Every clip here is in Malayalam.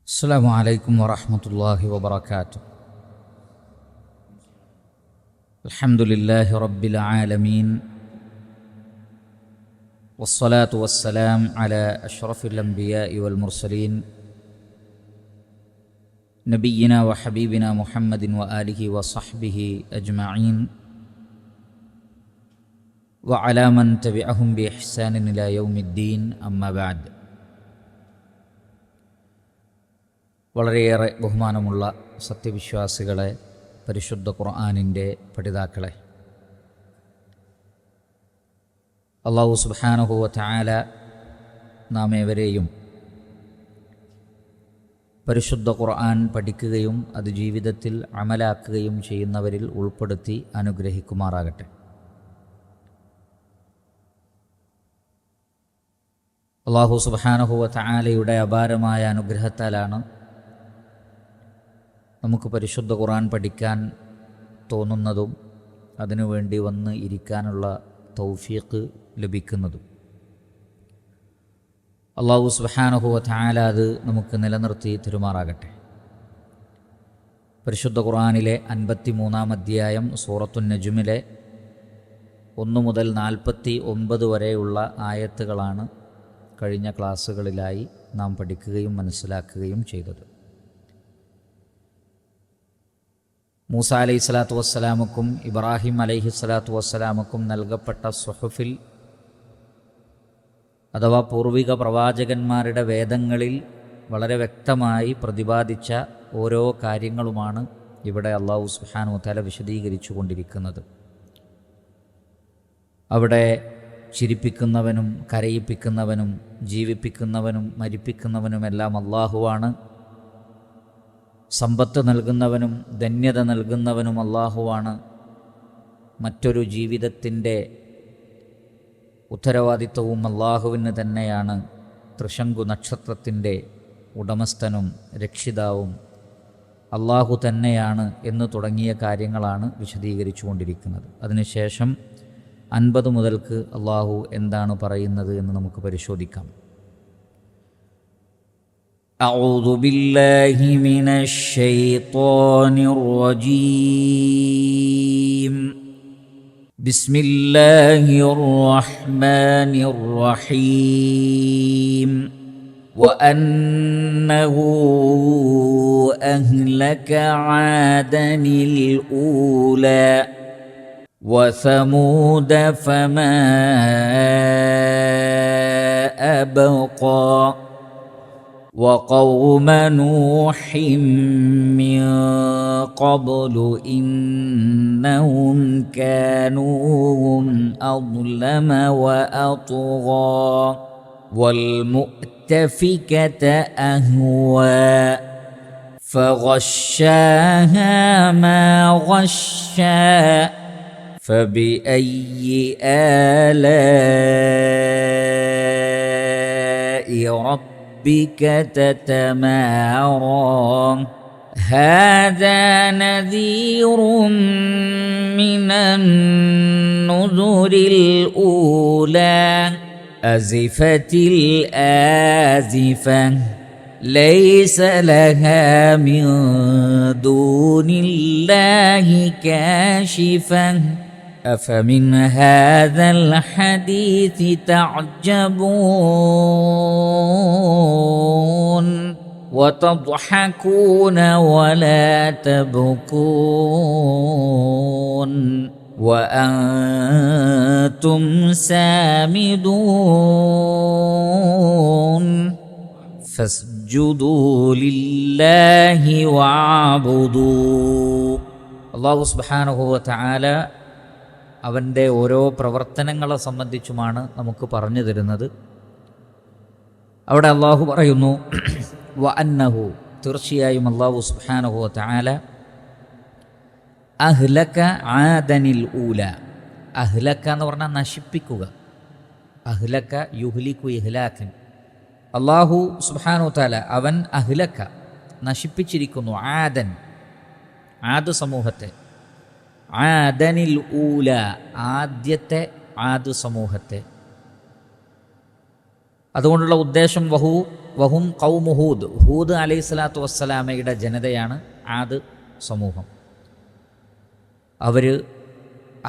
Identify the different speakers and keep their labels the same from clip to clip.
Speaker 1: السلام عليكم ورحمة الله وبركاته. الحمد لله رب العالمين، والصلاة والسلام على أشرف الأنبياء والمرسلين نبينا وحبيبنا محمد وآله وصحبه أجمعين وعلى من تبعهم بإحسان إلى يوم الدين. أما بعد. വളരെയേറെ ബഹുമാനമുള്ള സത്യവിശ്വാസികളെ, പരിശുദ്ധ ഖുർആനിൻ്റെ പഠിതാക്കളെ, അല്ലാഹു സുബ്ഹാനഹു വ തആല നാം ഏവരെയും പരിശുദ്ധ ഖുർആൻ പഠിക്കുകയും അത് ജീവിതത്തിൽ അമലാക്കുകയും ചെയ്യുന്നവരിൽ ഉൾപ്പെടുത്തി അനുഗ്രഹിക്കുമാറാകട്ടെ. അല്ലാഹു സുബ്ഹാനഹു വ തആലയുടെ അപാരമായ അനുഗ്രഹത്താലാണ് നമുക്ക് പരിശുദ്ധ ഖുർആൻ പഠിക്കാൻ തോന്നുന്നതും അതിനുവേണ്ടി വന്ന് ഇരിക്കാനുള്ള തൗഫീഖ് ലഭിക്കുന്നതും. അല്ലാഹു സുബ്ഹാനഹു വ തആല അത് നമുക്ക് നിലനിർത്തി തരുമാറാകട്ടെ. പരിശുദ്ധ ഖുർആനിലെ 53-ാം അധ്യായം സൂറത്തുൻ നജ്മിലെ 1 മുതൽ 49 വരെയുള്ള ആയത്തുകളാണ് കഴിഞ്ഞ ക്ലാസ്സുകളിലായി നാം പഠിക്കുകയും മനസ്സിലാക്കുകയും ചെയ്തത്. മൂസ അലൈഹിസ്സലാത്തു വസ്സലാമുക്കും ഇബ്രാഹിം അലൈഹിസ്സലാത്തു വസ്സലാമുക്കും നൽകപ്പെട്ട സുഹുഫിൽ അഥവാ പൂർവിക പ്രവാചകന്മാരുടെ വേദങ്ങളിൽ വളരെ വ്യക്തമായി പ്രതിപാദിച്ച ഓരോ കാര്യങ്ങളുമാണ് ഇവിടെ അല്ലാഹു സുബ്ഹാനഹു വ തആല വിശദീകരിച്ചു കൊണ്ടിരിക്കുന്നത്. അവിടെ ചിരിപ്പിക്കുന്നവനും കരയിപ്പിക്കുന്നവനും ജീവിപ്പിക്കുന്നവനും മരിപ്പിക്കുന്നവനുമെല്ലാം അല്ലാഹുവാണ്. സമ്പത്ത് നൽകുന്നവനും ധന്യത നൽകുന്നവനും അല്ലാഹുവാണ്. മറ്റൊരു ജീവിതത്തിൻ്റെ ഉത്തരവാദിത്വവും അല്ലാഹുവിന് തന്നെയാണ്. തൃശങ്കു നക്ഷത്രത്തിൻ്റെ ഉടമസ്ഥനും രക്ഷിതാവും അല്ലാഹു തന്നെയാണ് എന്ന് തുടങ്ങിയ കാര്യങ്ങളാണ് വിശദീകരിച്ചു കൊണ്ടിരിക്കുന്നത്. അതിനുശേഷം 50 മുതൽക്ക് അല്ലാഹു എന്താണ് പറയുന്നത് എന്ന് നമുക്ക് പരിശോധിക്കാം. أعوذ بالله من الشيطان الرجيم. بسم الله الرحمن الرحيم. وأنه أهلك عادا الأولى وثمود فما أبقى وقوم نوح من قبل إنهم كانوا هم أظلم وأطغى والمؤتفكة أهوى فغشاها ما غشى فبأي آلاء ربك تتمارى. هذا نذير من النذر الأولى. أزفت الآزفة ليس لها من دون الله كاشفة. أفمن هذا الحديث تعجبون وتضحكون ولا تبكون وأنتم سامدون فاسجدوا لله واعبدوا. അല്ലാഹു സുബ്ഹാനഹു വ തആല അവൻ്റെ ഓരോ പ്രവർത്തനങ്ങളെ സംബന്ധിച്ചുമാണ് നമുക്ക് പറഞ്ഞു തരുന്നത്. അവിടെ അല്ലാഹു പറയുന്നു, വ അന്നഹു, തീർച്ചയായും അല്ലാഹു സുബ്ഹാനഹു വ തആല അഹ്ലക ആദനിൽ ഊല. അഹ്ലക എന്ന് പറഞ്ഞാൽ നശിപ്പിക്കുക. അഹ്ലക യുഹ്ലികു ഇഹ്ലാകൻ. അല്ലാഹു സുബ്ഹാനഹു വ തആല അവൻ അഹ്ലക നശിപ്പിച്ചിരിക്കുന്നു ആദൻ, ആദ് സമൂഹത്തെ. ആദനിൽ ഊല, ആദ്യത്തെ ആദ് സമൂഹത്തെ. അതുകൊണ്ടുള്ള ഉദ്ദേശം വഹും ഖൗമു ഹൂദ്, ഹൂദ് അലൈഹി സ്വലാത്തു വസ്സലാമയുടെ ജനതയാണ് ആദ് സമൂഹം. അവർ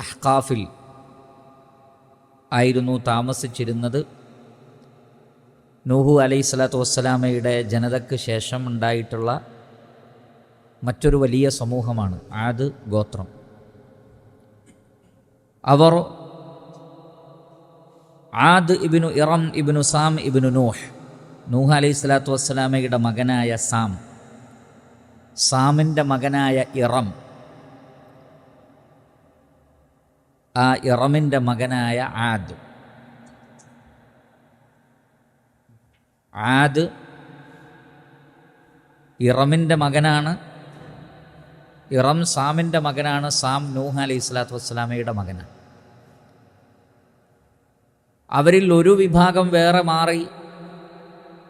Speaker 1: അഹ്കാഫിൽ ആയിരുന്നു താമസിച്ചിരുന്നത്. നൂഹു അലൈഹി സ്വലാത്തു വസ്സലാമയുടെ ജനതയ്ക്ക് ശേഷം ഉണ്ടായിട്ടുള്ള മറ്റൊരു വലിയ സമൂഹമാണ് ആദ് ഗോത്രം. അവർ ആദ് ഇബ്നു ഇറം ഇബ്നു സാം ഇബ്നു നൂഹ് അലൈഹി സ്വലാത്തു വസ്സലാമയുടെ മകനായ സാമിൻ്റെ മകനായ ഇറം, ആ ഇറമിൻ്റെ മകനായ ആദ് ഇറമിൻ്റെ മകനാണ്. ഇറം സാമിൻ്റെ മകനാണ്. സാം നൂഹ് അലൈഹി സ്വലാത്തു വസ്സലാമയുടെ മകനാണ്. അവരിൽ ഒരു വിഭാഗം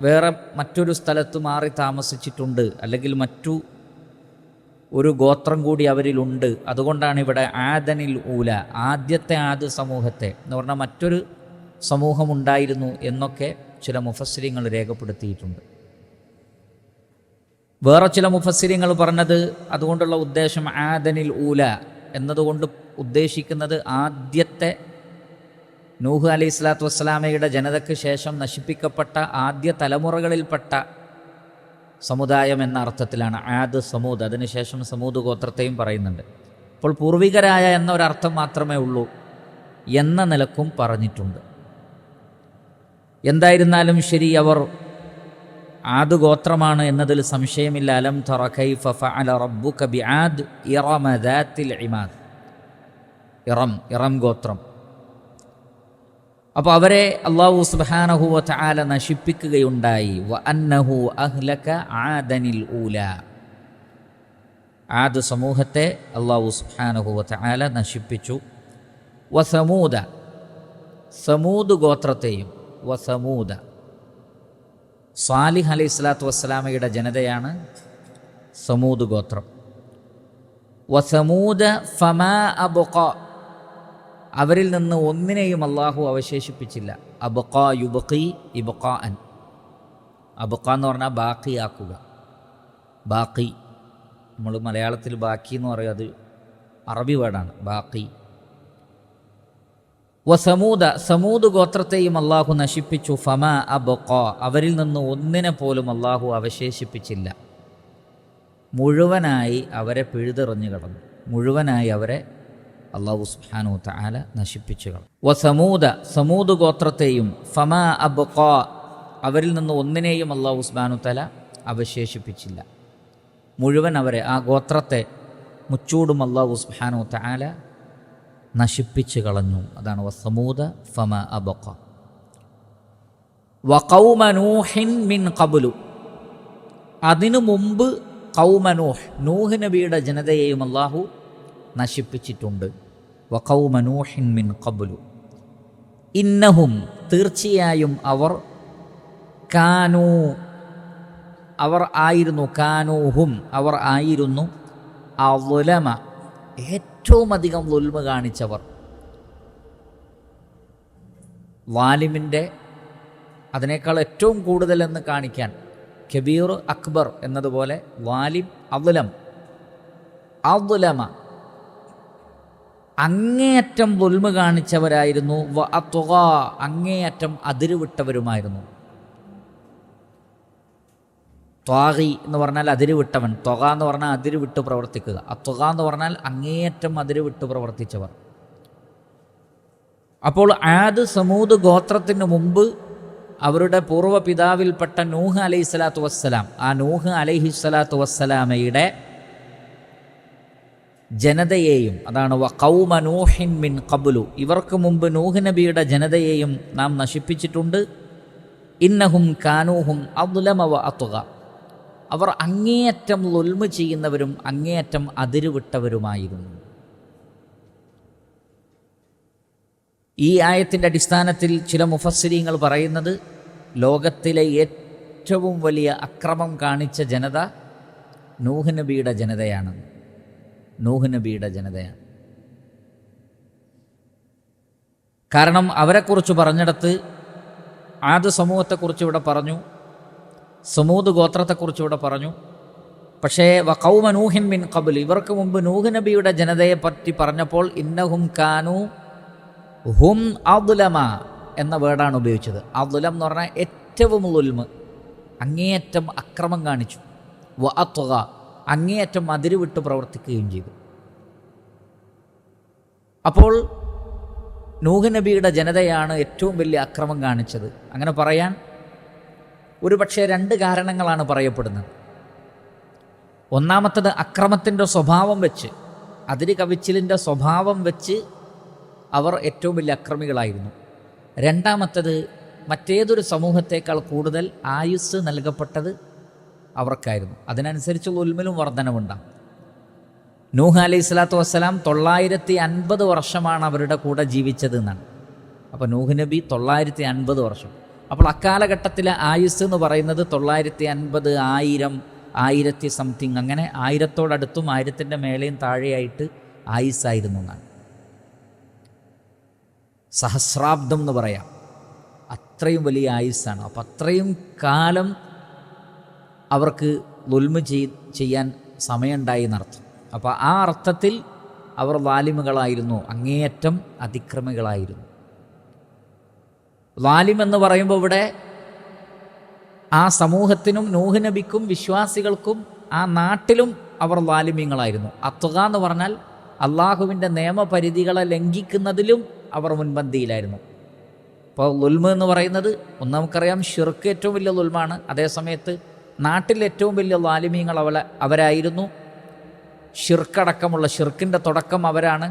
Speaker 1: വേറെ മറ്റൊരു സ്ഥലത്ത് മാറി താമസിച്ചിട്ടുണ്ട്, അല്ലെങ്കിൽ മറ്റു ഒരു ഗോത്രം കൂടി അവരിലുണ്ട്. അതുകൊണ്ടാണ് ഇവിടെ ആദനിൽ ഊല, ആദ്യത്തെ ആദ് സമൂഹത്തെ എന്ന് പറഞ്ഞാൽ മറ്റൊരു സമൂഹമുണ്ടായിരുന്നു എന്നൊക്കെ ചില മുഫസ്സിരിങ്ങൾ രേഖപ്പെടുത്തിയിട്ടുണ്ട്. വേറെ ചില മുഫസ്സിരിങ്ങൾ പറഞ്ഞത് അതുകൊണ്ടുള്ള ഉദ്ദേശം ആദനിൽ ഊല എന്നതുകൊണ്ട് ഉദ്ദേശിക്കുന്നത് ആദ്യത്തെ നൂഹ് അലൈഹി സ്വലാത്തു വസ്സലാമയുടെ ജനതയ്ക്ക് ശേഷം നശിപ്പിക്കപ്പെട്ട ആദ്യ തലമുറകളിൽപ്പെട്ട സമുദായം എന്ന അർത്ഥത്തിലാണ് ആദ് സമൂദ്. അതിനുശേഷം സമൂദ് ഗോത്രത്തെയും പറയുന്നുണ്ട്. അപ്പോൾ പൂർവികരായ എന്നൊരർത്ഥം മാത്രമേ ഉള്ളൂ എന്ന നിലക്കും പറഞ്ഞിട്ടുണ്ട്. എന്തായിരുന്നാലും ശരി, അവർ ആദ് ഗോത്രമാണ് എന്നതിൽ സംശയമില്ല. അലം തറ കൈഫ ഫഅല റബ്ബുക ബിആദ് ഇറമ ദാത്തിൽ ഇമാദ്, ഇറം ഗോത്രം. അപ്പോൾ അവരെ അല്ലാഹു സുബ്ഹാനഹു വ തആല നശിപ്പിക്കുകയുണ്ടായി. വ അന്നഹു അഹ്ലക ആദനിൽ ഊല, ആദ് സമൂഹത്തെ അല്ലാഹു സുബ്ഹാനഹു വ തആല നശിപ്പിച്ചു. വ സമൂദ് ഗോത്രത്തെയും, സ്വാലിഹ് അലൈഹി സ്വലാത്തു വസ്സലാമയുടെ ജനതയാണ് സമൂദ് ഗോത്രം. വസമൂദ ഫമാ അബ്ഖ, അവരിൽ നിന്ന് ഒന്നിനെയും അള്ളാഹു അവശേഷിപ്പിച്ചില്ല. അബ്ഖ യുബ്ഖി ഇബ്ഖാഅൻ, അബ്ഖ എന്ന് പറഞ്ഞാൽ ബാക്കിയാക്കുക. ബാക്കി നമ്മൾ മലയാളത്തിൽ ബാക്കി എന്ന് പറയും, അത് അറബി വേർഡാണ് ബാക്കി. സമൂദ് ഗോത്രത്തെയും അള്ളാഹു നശിപ്പിച്ചു. ഫമാ അബ്ഖ, അവരിൽ നിന്ന് ഒന്നിനെ പോലും അള്ളാഹു അവശേഷിപ്പിച്ചില്ല. മുഴുവനായി അവരെ പിഴുതെറിഞ്ഞു കളഞ്ഞു, മുഴുവനായി അവരെ അള്ളാഹു സുബ്ഹാനഹു വ തആല നശിപ്പിച്ചു കളഞ്ഞു. സമൂദ് ഗോത്രത്തെയും ഫമാ അബ്ഖ, അവരിൽ നിന്ന് ഒന്നിനെയും അള്ളാഹു സുബ്ഹാനഹു വ തആല അവശേഷിപ്പിച്ചില്ല. മുഴുവൻ അവരെ, ആ ഗോത്രത്തെ മുച്ചൂടും അള്ളാഹു സുബ്ഹാനഹു വ തആല നശിപ്പിച്ചു കളഞ്ഞു. അതാണ് വസമൂദ ഫമാ അബ്ഖ. വഖൗമ നൂഹിൻ മിൻ ഖബ്ലു, അതിനു മുമ്പ് ഖൗമ നൂഹ് നബിയുടെ ജനതയെയും അല്ലാഹു നശിപ്പിച്ചിട്ടുണ്ട്. വഖൗമ നൂഹിൻ മിൻ ഖബ്ലു ഇന്നഹും, തീർച്ചയായും അവർ, അവർ ആയിരുന്നു, കാനൂഹും അവർ ആയിരുന്നു, അദ്ലമ ഏറ്റവും അധികം ളുൽമ കാണിച്ചവർ. വാലിമിൻ്റെ അതിനേക്കാൾ ഏറ്റവും കൂടുതൽ എന്ന് കാണിക്കാൻ കബീർ അക്ബർ എന്നതുപോലെ വാലിം അദ്ലമ അങ്ങേയറ്റം ളുൽമ കാണിച്ചവരായിരുന്നു. വ അത്വ, അങ്ങേയറ്റം അതിരുവിട്ടവരുമായിരുന്നു. ത്വാഗി എന്ന് പറഞ്ഞാൽ അതിരുവിട്ടവൻ, ത്വഗ എന്ന് പറഞ്ഞാൽ അതിരുവിട്ട് പ്രവർത്തിക്കുക, അത്വഗ എന്ന് പറഞ്ഞാൽ അങ്ങേയറ്റം അതിരുവിട്ട് പ്രവർത്തിച്ചവർ. അപ്പോൾ ആദ് സമൂദ് ഗോത്രത്തിന് മുമ്പ് അവരുടെ പൂർവ്വപിതാവിൽപ്പെട്ട നൂഹ് അലൈഹി സ്വലാത്തു വസ്സലാം, ആ നൂഹ് അലൈഹി സ്വലാത്തു വസ്സലാമയുടെ ജനതയെയും, അതാണ് വഖൗമ നൂഹിൻ മിൻ ഖബ്ലു, ഇവർക്ക് മുമ്പ് നൂഹ് നബിയുടെ ജനതയെയും നാം നശിപ്പിച്ചിട്ടുണ്ട്. ഇന്നഹും കാനൂഹും അദ്ലമ വ അത്വഗ, അവർ അങ്ങേയറ്റം ളുൽമ ചെയ്യുന്നവരും അങ്ങേയറ്റം അതിരുവിട്ടവരുമായിരുന്നു. ഈ ആയത്തിൻ്റെ അടിസ്ഥാനത്തിൽ ചില മുഫസ്സിരീങ്ങൾ പറയുന്നത് ലോകത്തിലെ ഏറ്റവും വലിയ അക്രമം കാണിച്ച ജനത നൂഹ് നബിയുടെ ജനതയാണ്. കാരണം അവരെക്കുറിച്ച് പറഞ്ഞിടത്ത് ആദ് സമൂഹത്തെക്കുറിച്ച് ഇവിടെ പറഞ്ഞു, സമൂദ് ഗോത്രത്തെക്കുറിച്ച് ഇവിടെ പറഞ്ഞു. പക്ഷേ വഖൗമ നൂഹിൻ മിൻ ഖബൽ, ഇവർക്ക് മുമ്പ് നൂഹ് നബിയുടെ ജനതയെ പറ്റി പറഞ്ഞപ്പോൾ ഇന്നഹും കാനു ഹും അദ്ലമ എന്ന വേർഡാണ് ഉപയോഗിച്ചത്. അദ്ലം എന്ന് പറഞ്ഞാൽ ഏറ്റവും ളുൽമ്, അങ്ങേയറ്റം അക്രമം കാണിച്ചു. വ അത്ഗ, അങ്ങേയറ്റം അതിരുവിട്ട് പ്രവർത്തിക്കുകയും ചെയ്തു. അപ്പോൾ നൂഹ് നബിയുടെ ജനതയാണ് ഏറ്റവും വലിയ അക്രമം കാണിച്ചത്. അങ്ങനെ പറയാൻ ഒരു പക്ഷേ 2 കാരണങ്ങളാണ് പറയപ്പെടുന്നത്. ഒന്നാമത്തത് അക്രമത്തിൻ്റെ സ്വഭാവം വെച്ച്, അതിര് കവിച്ചിലിൻ്റെ സ്വഭാവം വെച്ച് അവർ ഏറ്റവും വലിയ അക്രമികളായിരുന്നു. രണ്ടാമത്തത് മറ്റേതൊരു സമൂഹത്തേക്കാൾ കൂടുതൽ ആയുസ് നൽകപ്പെട്ടത് അവർക്കായിരുന്നു. അതിനനുസരിച്ചുള്ള ഉൽമിലും വർധനവുണ്ടാകും. നൂഹ് അലൈഹി സ്വലാത്തു വസ്സലാം 950 വർഷമാണ് അവരുടെ കൂടെ ജീവിച്ചത് എന്നാണ്. അപ്പോൾ നൂഹ് നബി 950 വർഷം. അപ്പോൾ അക്കാലഘട്ടത്തിലെ ആയുസ് എന്ന് പറയുന്നത് 950, 1000, 1000 സംതിങ്, അങ്ങനെ 1000-ഓടടുത്തും 1000-ൻ്റെ മേലെയും താഴെയായിട്ട് ആയുസ്സായിരുന്നു എന്നാണ്. സഹസ്രാബ്ദം എന്ന് പറയാം, അത്രയും വലിയ ആയുസ്സാണ്. അപ്പം അത്രയും കാലം അവർക്ക് ളുൽമ് ചെയ്യാൻ സമയമുണ്ടായി എന്നർത്ഥം. അപ്പോൾ ആ അർത്ഥത്തിൽ അവർ ളാലിമുകളായിരുന്നു, അങ്ങേയറ്റം അതിക്രമികളായിരുന്നു. ളാലിം എന്ന് പറയുമ്പോൾ ഇവിടെ ആ സമൂഹത്തിനും നൂഹ് നബിക്കും വിശ്വാസികൾക്കും ആ നാട്ടിലും അവർ ളാലിമീങ്ങളായിരുന്നു. അത്വ എന്ന് പറഞ്ഞാൽ അള്ളാഹുവിൻ്റെ നിയമപരിധികളെ ലംഘിക്കുന്നതിലും അവർ മുൻപന്തിയിലായിരുന്നു. ഇപ്പോൾ ളുൽമ് എന്ന് പറയുന്നത് നമുക്കറിയാം, ഷിർക്ക് ഏറ്റവും വലിയ ളുൽമാണ്. അതേസമയത്ത് നാട്ടിൽ ഏറ്റവും വലിയ ളാലിമീങ്ങൾ അവരായിരുന്നു. ഷിർക്കടക്കമുള്ള, ഷിർക്കിൻ്റെ തുടക്കം അവരാണ്.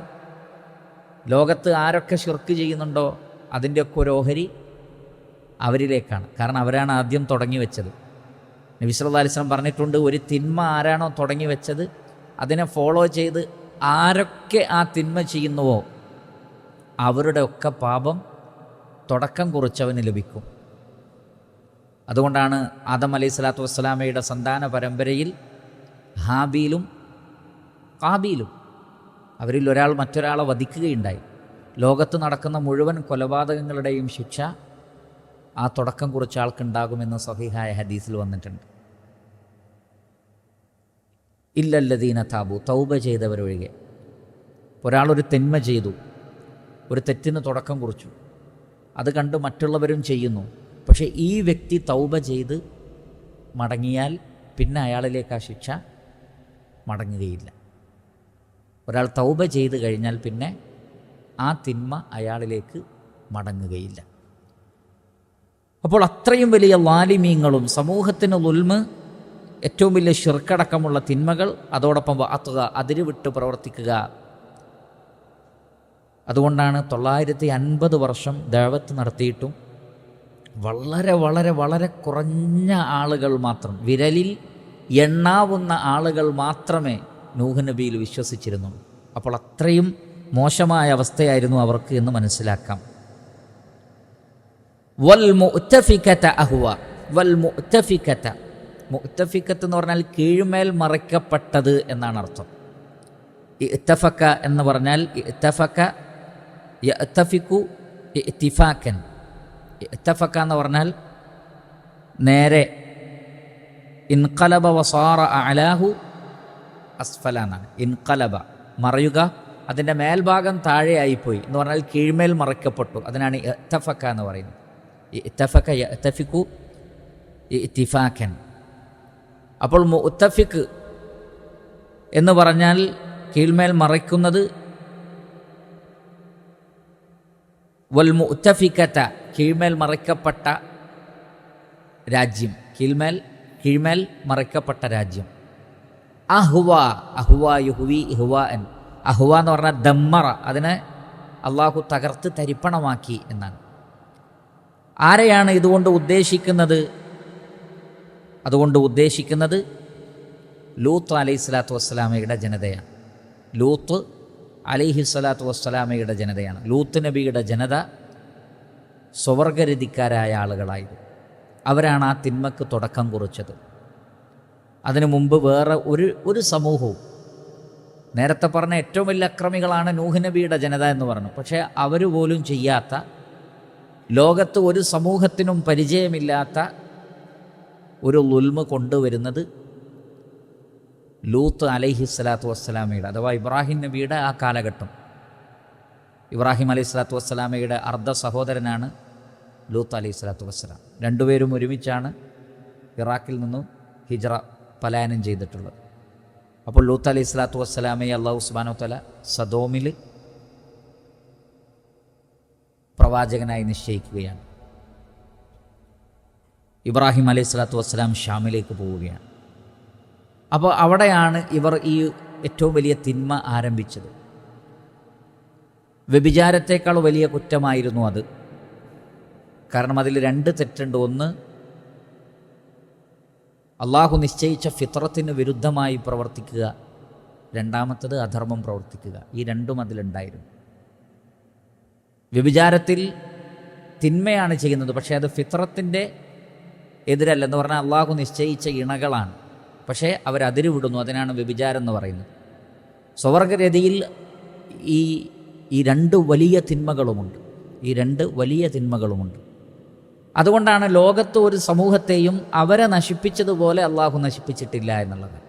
Speaker 1: ലോകത്ത് ആരൊക്കെ ഷിർക്ക് ചെയ്യുന്നുണ്ടോ അതിൻ്റെയൊക്കെ ഒരു ഓഹരി അവരിലേക്കാണ്. കാരണം അവരാണ് ആദ്യം തുടങ്ങി വെച്ചത്. നബി സല്ലല്ലാഹു അലൈഹി വസല്ലം പറഞ്ഞിട്ടുണ്ട്, ഒരു തിന്മ ആരാണോ തുടങ്ങി വെച്ചത് അതിനെ ഫോളോ ചെയ്ത് ആരൊക്കെ ആ തിന്മ ചെയ്യുന്നുവോ അവരുടെ ഒക്കെ പാപം തുടക്കം കുറിച്ചവന് ലഭിക്കും. അതുകൊണ്ടാണ് ആദം അലൈഹി സ്വലാത്തു വസ്സലാമയുടെ സന്താന പരമ്പരയിൽ ഹാബീലും കാബീലും, അവരിൽ ഒരാൾ മറ്റൊരാളെ വധിക്കുകയുണ്ടായി. ലോകത്ത് നടക്കുന്ന മുഴുവൻ കൊലപാതകങ്ങളുടെയും ശിക്ഷ ആ തുടക്കം കുറിച്ച ആൾക്കുണ്ടാകുമെന്ന് സഹീഹായ ഹദീസിൽ വന്നിട്ടുണ്ട്. ഇല്ലല്ലദീന താബു, തൗബ ചെയ്തവരൊഴികെ. ഒരാളൊരു തിന്മ ചെയ്തു, ഒരു തെറ്റിന് തുടക്കം കുറിച്ചു, അത് കണ്ട് മറ്റുള്ളവരും ചെയ്യുന്നു. പക്ഷേ ഈ വ്യക്തി തൗബ ചെയ്ത് മടങ്ങിയാൽ പിന്നെ അയാളിലേക്ക് ആ ശിക്ഷ മടങ്ങുകയില്ല. ഒരാൾ തൗബ ചെയ്ത് കഴിഞ്ഞാൽ പിന്നെ ആ തിന്മ അയാളിലേക്ക് മടങ്ങുകയില്ല. അപ്പോൾ അത്രയും വലിയ ളാലിമീങ്ങളും സമൂഹത്തിന് ളുൽമ്, ഏറ്റവും വലിയ ഷിർക്കടക്കമുള്ള തിന്മകൾ, അതോടൊപ്പം അത്വ അതിരുവിട്ട് പ്രവർത്തിക്കുക. അതുകൊണ്ടാണ് 950 വർഷം ദഅവത്ത് നടത്തിയിട്ടും വളരെ വളരെ വളരെ കുറഞ്ഞ ആളുകൾ മാത്രം, വിരലിൽ എണ്ണാവുന്ന ആളുകൾ മാത്രമേ നൂഹ് നബിയിൽ വിശ്വസിച്ചിരുന്നുള്ളൂ. അപ്പോൾ അത്രയും മോശമായ അവസ്ഥയായിരുന്നു അവർക്ക് എന്ന് മനസ്സിലാക്കാം. വൽ മുഅ്തഫികത അഹ്വ, വൽ മുഅ്തഫികത, മുഅ്തഫികത്ത് എന്ന് പറഞ്ഞാൽ കീഴ്മേൽ മറയ്ക്കപ്പെട്ടത് എന്നാണ് അർത്ഥം. ഇഅ്തഫക എന്ന് പറഞ്ഞാൽ ഇഅ്തഫക യഅ്തഫികു ഇഅ്തിഫാകൻ. ഇഅ്തഫക എന്ന് പറഞ്ഞാൽ നേരെ, ഇൻഖലബ വസാറ അഅലാഹു അസ്ഫല എന്നാണ്. ഇൻഖലബ മറയുക, അതിൻ്റെ മേൽഭാഗം താഴെയായിപ്പോയി എന്ന് പറഞ്ഞാൽ കീഴ്മേൽ മറയ്ക്കപ്പെട്ടു. അതിനാണ് ഇഅ്തഫക എന്ന് പറയുന്നത്. ഇഅ്തഫക യഅ്തഫികു ഇഅ്തിഫാകൻ. അപ്പോൾ മുഅ്തഫിക് എന്ന് പറഞ്ഞാൽ കീഴ്മേൽ മറയ്ക്കുന്നത്, വൽ മുഅ്തഫികത കീഴ്മേൽ മറയ്ക്കപ്പെട്ട രാജ്യം, കീഴ്മേൽ മറയ്ക്കപ്പെട്ട രാജ്യം. അഹ്വ, അഹ്വ യുഹ്വി ഇഹ്വാൻ. അഹ്വ എന്ന് പറഞ്ഞാൽ ദമ്മറ, അതിനെ അള്ളാഹു തകർത്ത് തരിപ്പണമാക്കി എന്നാണ്. ആരെയാണ് ഇതുകൊണ്ട് ഉദ്ദേശിക്കുന്നത്? അതുകൊണ്ട് ഉദ്ദേശിക്കുന്നത് ലൂത്ത് അലൈഹി സ്വലാത്തു വസ്സലാമയുടെ ജനതയാണ്. ലൂത്ത് അലൈഹി സ്വലാത്തു വസ്സലാമയുടെ ജനതയാണ്. ലൂത്ത് നബിയുടെ ജനത സ്വവർഗരതിക്കാരായ ആളുകളായിരുന്നു. അവരാണ് ആ തിന്മക്ക് തുടക്കം കുറിച്ചത്. അതിനു മുമ്പ് വേറെ ഒരു സമൂഹവും, നേരത്തെ പറഞ്ഞ ഏറ്റവും വലിയ അക്രമികളാണ് നൂഹ് നബിയുടെ ജനത എന്ന് പറഞ്ഞു, പക്ഷേ അവർ പോലും ചെയ്യാത്ത ലോകത്ത് ഒരു സമൂഹത്തിനും പരിചയമില്ലാത്ത ഒരു ളുൽമ് കൊണ്ടുവരുന്നത് ലൂത്ത് അലൈഹിസ്സലാത്തു വസ്സലാമയുടെ അഥവാ ഇബ്രാഹിം നബിയുടെ ആ കാലഘട്ടം. ഇബ്രാഹിം അലൈഹിസ്സലാത്തു വസ്സലാമയുടെ അർദ്ധ സഹോദരനാണ് ലൂത്ത് അലൈഹിസ്സലാത്തു വസ്സലാം. രണ്ടുപേരും ഒരുമിച്ചാണ് ഇറാഖിൽ നിന്നും ഹിജ്റ പലായനം ചെയ്തിട്ടുള്ളത്. അപ്പോൾ ലൂത്ത് അലൈഹിസ്സലാത്തു വസ്സലാമയെ അല്ലാഹു സുബ്ഹാനഹു വ തആല സദോമിൽ പ്രവാചകനായി നിശ്ചയിക്കുകയാണ്. ഇബ്രാഹിം അലൈഹിസ്സലാത്തു വസ്സലാം ഷാമിലേക്ക് പോവുകയാണ്. അപ്പോൾ അവിടെയാണ് ഇവർ ഈ ഏറ്റവും വലിയ തിന്മ ആരംഭിച്ചത്. വ്യഭിചാരത്തേക്കാൾ വലിയ കുറ്റമായിരുന്നു അത്. കാരണം അതിൽ രണ്ട് തെറ്റുണ്ട്. ഒന്ന്, അള്ളാഹു നിശ്ചയിച്ച ഫിത്രത്തിന് വിരുദ്ധമായി പ്രവർത്തിക്കുക. രണ്ടാമത്തത് അധർമ്മം പ്രവർത്തിക്കുക. ഈ രണ്ടും അതിലുണ്ടായിരുന്നു. വ്യഭിചാരത്തിൽ തിന്മയാണ് ചെയ്യുന്നത്, പക്ഷേ അത് ഫിത്രത്തിൻ്റെ എതിരല്ല. എന്ന് പറഞ്ഞാൽ അള്ളാഹു നിശ്ചയിച്ച ഇണകളാണ്, പക്ഷേ അവരതിര് വിടുന്നു. അതിനാണ് വ്യഭിചാരം എന്ന് പറയുന്നത്. സ്വർഗ്ഗരതിയിൽ ഈ രണ്ട് വലിയ തിന്മകളുമുണ്ട്. അതുകൊണ്ടാണ് ലോകത്ത് ഒരു സമൂഹത്തെയും അവരെ നശിപ്പിച്ചതുപോലെ അള്ളാഹു നശിപ്പിച്ചിട്ടില്ല എന്നുള്ളത്.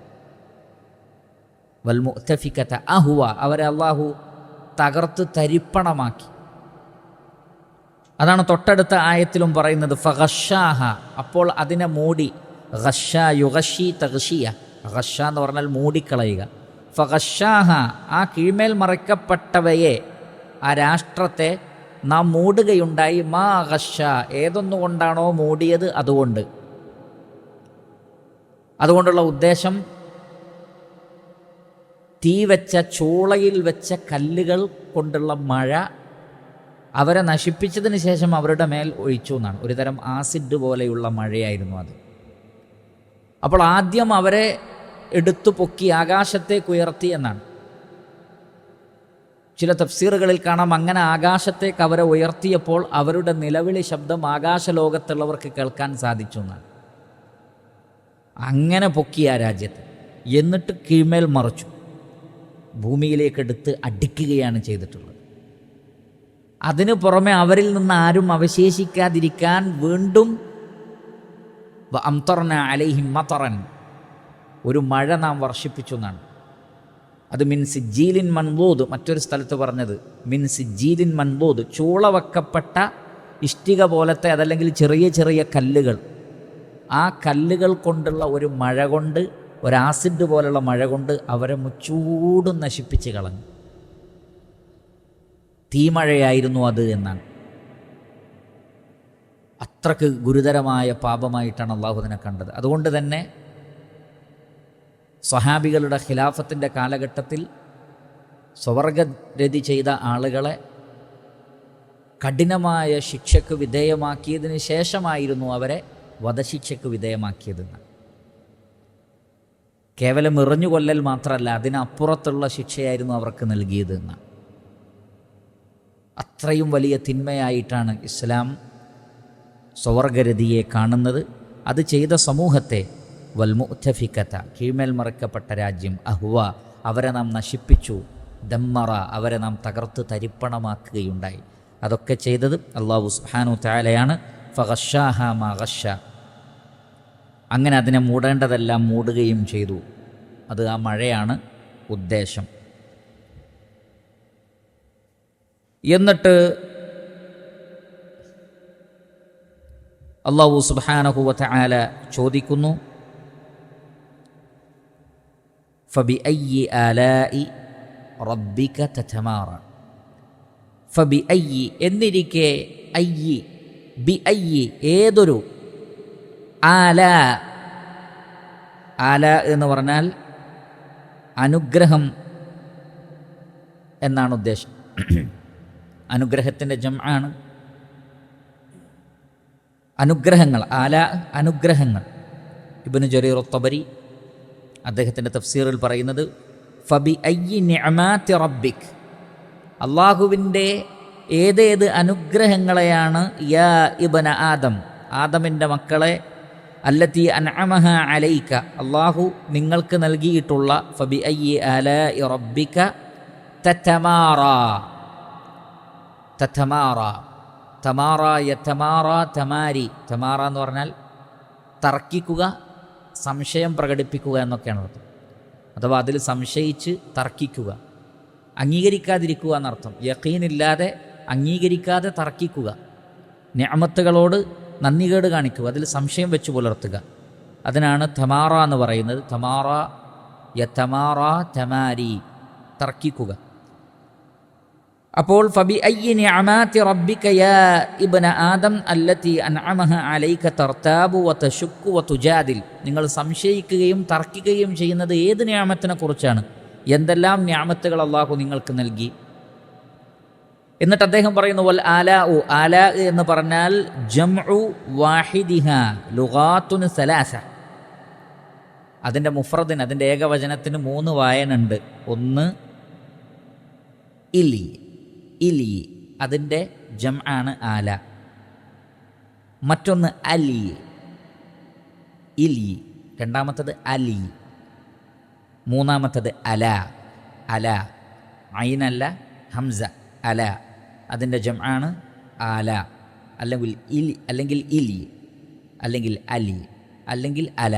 Speaker 1: വൽ മുഅ്തഫികത അഹ്വ, അവരെ അള്ളാഹു തകർത്ത് തരിപ്പണമാക്കി. അതാണ് തൊട്ടടുത്ത ആയത്തിലും പറയുന്നത്. ഫഗഷാഹ, അപ്പോൾ അതിനെ മൂടി. ഗഷ യുഗഷി തഗ്ഷിയ, ഗഷ എന്ന് പറഞ്ഞാൽ മൂടിക്കളയുക. ഫഗഷാഹ, ആ കീഴ്മേൽ മറയ്ക്കപ്പെട്ടവയെ, ആ രാഷ്ട്രത്തെ നാം മൂടുകയുണ്ടായി. മാ ഗഷ, ഏതൊന്നുകൊണ്ടാണോ മൂടിയത് അതുകൊണ്ടുള്ള ഉദ്ദേശം തീ വെച്ച ചൂളയിൽ വെച്ച കല്ലുകൾ കൊണ്ടുള്ള മഴ അവരെ നശിപ്പിച്ചതിന് ശേഷം അവരുടെ മേൽ ഒഴിച്ചു എന്നാണ്. ഒരു തരം ആസിഡ് പോലെയുള്ള മഴയായിരുന്നു അത്. അപ്പോൾ ആദ്യം അവരെ എടുത്തു പൊക്കി ആകാശത്തേക്ക് ഉയർത്തി എന്നാണ്. ചില തഫ്സീറുകളിൽ കാണാം, അങ്ങനെ ആകാശത്തേക്ക് അവരെ ഉയർത്തിയപ്പോൾ അവരുടെ നിലവിളി ശബ്ദം ആകാശലോകത്തുള്ളവർക്ക് കേൾക്കാൻ സാധിച്ചു എന്നാണ്. അങ്ങനെ പൊക്കി ആ രാജ്യത്ത്, എന്നിട്ട് കീഴ്മേൽ മറിച്ചു, ഭൂമിയിലേക്കെടുത്ത് അടിക്കുകയാണ് ചെയ്തിട്ടുള്ളത്. അതിനു പുറമെ അവരിൽ നിന്ന് ആരും അവശേഷിക്കാതിരിക്കാൻ വീണ്ടും അംതർന അലൈഹിം മതറൻ, ഒരു മഴ നാം വർഷിപ്പിച്ചു എന്നാണ്. അത് മിൻ സിജ്ജീലിൻ മൻദൂദ്, മറ്റൊരു സ്ഥലത്ത് പറഞ്ഞത് മിൻ സിജ്ജീലിൻ മൻദൂദ്, ചൂളവെക്കപ്പെട്ട ഇഷ്ടിക പോലത്തെ അതല്ലെങ്കിൽ ചെറിയ ചെറിയ കല്ലുകൾ, ആ കല്ലുകൾ കൊണ്ടുള്ള ഒരു മഴ കൊണ്ട്, ഒരു ആസിഡ് പോലുള്ള മഴ കൊണ്ട് അവരെ മുച്ചൂടും നശിപ്പിച്ച് കളഞ്ഞു. തീമഴയായിരുന്നു അത് എന്നാണ്. അത്രക്ക് ഗുരുതരമായ പാപമായിട്ടാണ് അള്ളാഹു അതിനെ കണ്ടത്. അതുകൊണ്ട് തന്നെ സ്വഹാബികളുടെ ഖിലാഫത്തിൻ്റെ കാലഘട്ടത്തിൽ സ്വർഗരതി ചെയ്ത ആളുകളെ കഠിനമായ ശിക്ഷയ്ക്ക് വിധേയമാക്കിയതിന് ശേഷമായിരുന്നു അവരെ വധശിക്ഷയ്ക്ക് വിധേയമാക്കിയതെന്ന്. കേവലം എറിഞ്ഞു കൊല്ലൽ മാത്രമല്ല, അതിനപ്പുറത്തുള്ള ശിക്ഷയായിരുന്നു അവർക്ക് നൽകിയതെന്ന്. അത്രയും വലിയ തിന്മയായിട്ടാണ് ഇസ്ലാം സ്വർഗരതിയെ കാണുന്നത്. അത് ചെയ്ത സമൂഹത്തെ വൽ മുഅ്തഫികത, കീഴ്മേൽ മറക്കപ്പെട്ട രാജ്യം, അഹ്വ, അവരെ നാം നശിപ്പിച്ചു, ദമ്മറ, അവരെ നാം തകർത്ത് തരിപ്പണമാക്കുകയുണ്ടായി. അതൊക്കെ ചെയ്തത് അല്ലാഹു സുബ്ഹാനഹു തആലയാണ്. ഫഗഷാഹ മാ ഗഷ, അങ്ങനെ അതിനെ മൂടേണ്ടതെല്ലാം മൂടുകയും ചെയ്തു. അത് ആ മഴയാണ് ഉദ്ദേശം. എന്നിട്ട് അല്ലാഹു സുബ്ഹാനഹു വ തആല ചോദിക്കുന്നു, ഫബിഅയ്യി ആലാഇ റബ്ബിക തതമാറ. ഫബിഅയ്യി എന്നിരിക്കെ, അയ്യി ബിഅയ്യി ഏതൊരു, ആലാ, ആല എന്ന് പറഞ്ഞാൽ അനുഗ്രഹം എന്നാണ് ഉദ്ദേശം. അനുഗ്രഹത്തിൻ്റെ ജംആണ് അനുഗ്രഹങ്ങൾ. ആല അനുഗ്രഹങ്ങൾ. ഇബ്നു ജരീർ അത്ത്-തബരി അദ്ദേഹത്തിൻ്റെ തഫ്സീറിൽ പറയുന്നത് ഫബി അയ്യി നിഅമാതി റബ്ബിക്, അള്ളാഹുവിൻ്റെ ഏതേത് അനുഗ്രഹങ്ങളെയാണ്, യാ ഇബ്ന ആദം, ആദമിൻ്റെ മക്കളെ, അല്ലത്തി അൻഅമഹ അലൈക, അള്ളാഹു നിങ്ങൾക്ക് നൽകിയിട്ടുള്ള, ഫബി അയ്യി ആലാഇ റബ്ബിക തതമാറ, തതമാറ തമാറ യതമാറ തമാരി. തമാറ എന്ന് പറഞ്ഞാൽ തർക്കിക്കുക, സംശയം പ്രകടിപ്പിക്കുക എന്നൊക്കെയാണ് അർത്ഥം. അഥവാ അതിൽ സംശയിച്ച് തർക്കിക്കുക, അംഗീകരിക്കാതിരിക്കുക എന്നർത്ഥം. യഖീനില്ലാതെ അംഗീകരിക്കാതെ തർക്കിക്കുക, നിഅമത്തുകളോട് നന്ദികേട് കാണിക്കുക, അതിൽ സംശയം വെച്ച് പുലർത്തുക. അതിനാണ് തമാറ എന്ന് പറയുന്നത്. തമാറ യതമാറ തമാരി, തർക്കിക്കുക. അപ്പോൾ ഫബി അയ്യി നിഅമാതി റബ്ബിക യാ ഇബ്ന ആദം അല്ലതി അൻഅമഹ അലൈക തർതാബു വതശുക്കു വതുജാദിൽ. നിങ്ങൾ സംശയിക്കുകയും തർക്കിക്കുകയും ചെയ്യുന്നത് ഏത് നിഅമത്തിനെ കുറിച്ചാണ്? എന്തെല്ലാം നിഅമത്തുകൾ അല്ലാഹു നിങ്ങൾക്ക് നൽകി. എന്നിട്ട് അദ്ദേഹം പറയുന്നു വൽ ആലാഉ. ആലാ എന്ന് പറഞ്ഞാൽ ജംഉ വാഹിദിഹ ലുഗാത്തുൻ സലാസ. അതിൻ്റെ മുഫ്രദിന്, അതിൻ്റെ ഏകവചനത്തിന് 3 വായനുണ്ട്. ഒന്ന് ഇലി, ഇലി, അതിൻ്റെ ജംആണ് ആല. മറ്റൊന്ന് അലി, ഇലി. രണ്ടാമത്തത് അലി. മൂന്നാമത്തത് അല, അല, ഐനല്ല ഹംസ, അല. അതിൻ്റെ ജംആണ് ആല. അല്ലെങ്കിൽ ഇലി, അല്ലെങ്കിൽ ഇലി, അല്ലെങ്കിൽ അലി, അല്ലെങ്കിൽ അല.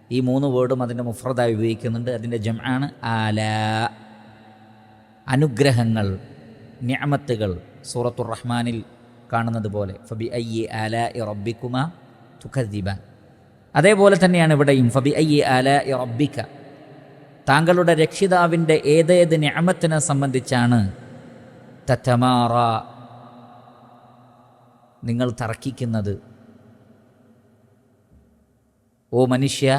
Speaker 1: ഈ 3 വേർഡും അതിൻ്റെ മുഫ്രദായി ഉപയോഗിക്കുന്നുണ്ട്. അതിൻ്റെ ജംആണ് ആല. അനുഗ്രഹങ്ങൾ, നിഅമത്തുകൾ. സൂറത്തുർ റഹ്മാനിൽ കാണുന്നത് പോലെ ഫബി അയ്യി ആലാഇ റബ്ബിക്കുമാ തുകദ്ദിബാൻ. അതേപോലെ തന്നെയാണ് ഇവിടെയും ഫബി അയ്യി ആലാഇ റബ്ബിക, താങ്കളുടെ രക്ഷിതാവിൻ്റെ ഏതേത് നിഅമത്തിനെ സംബന്ധിച്ചാണ് തതമാറ, നിങ്ങൾ തർക്കിക്കുന്നത്. ഓ മനുഷ്യ,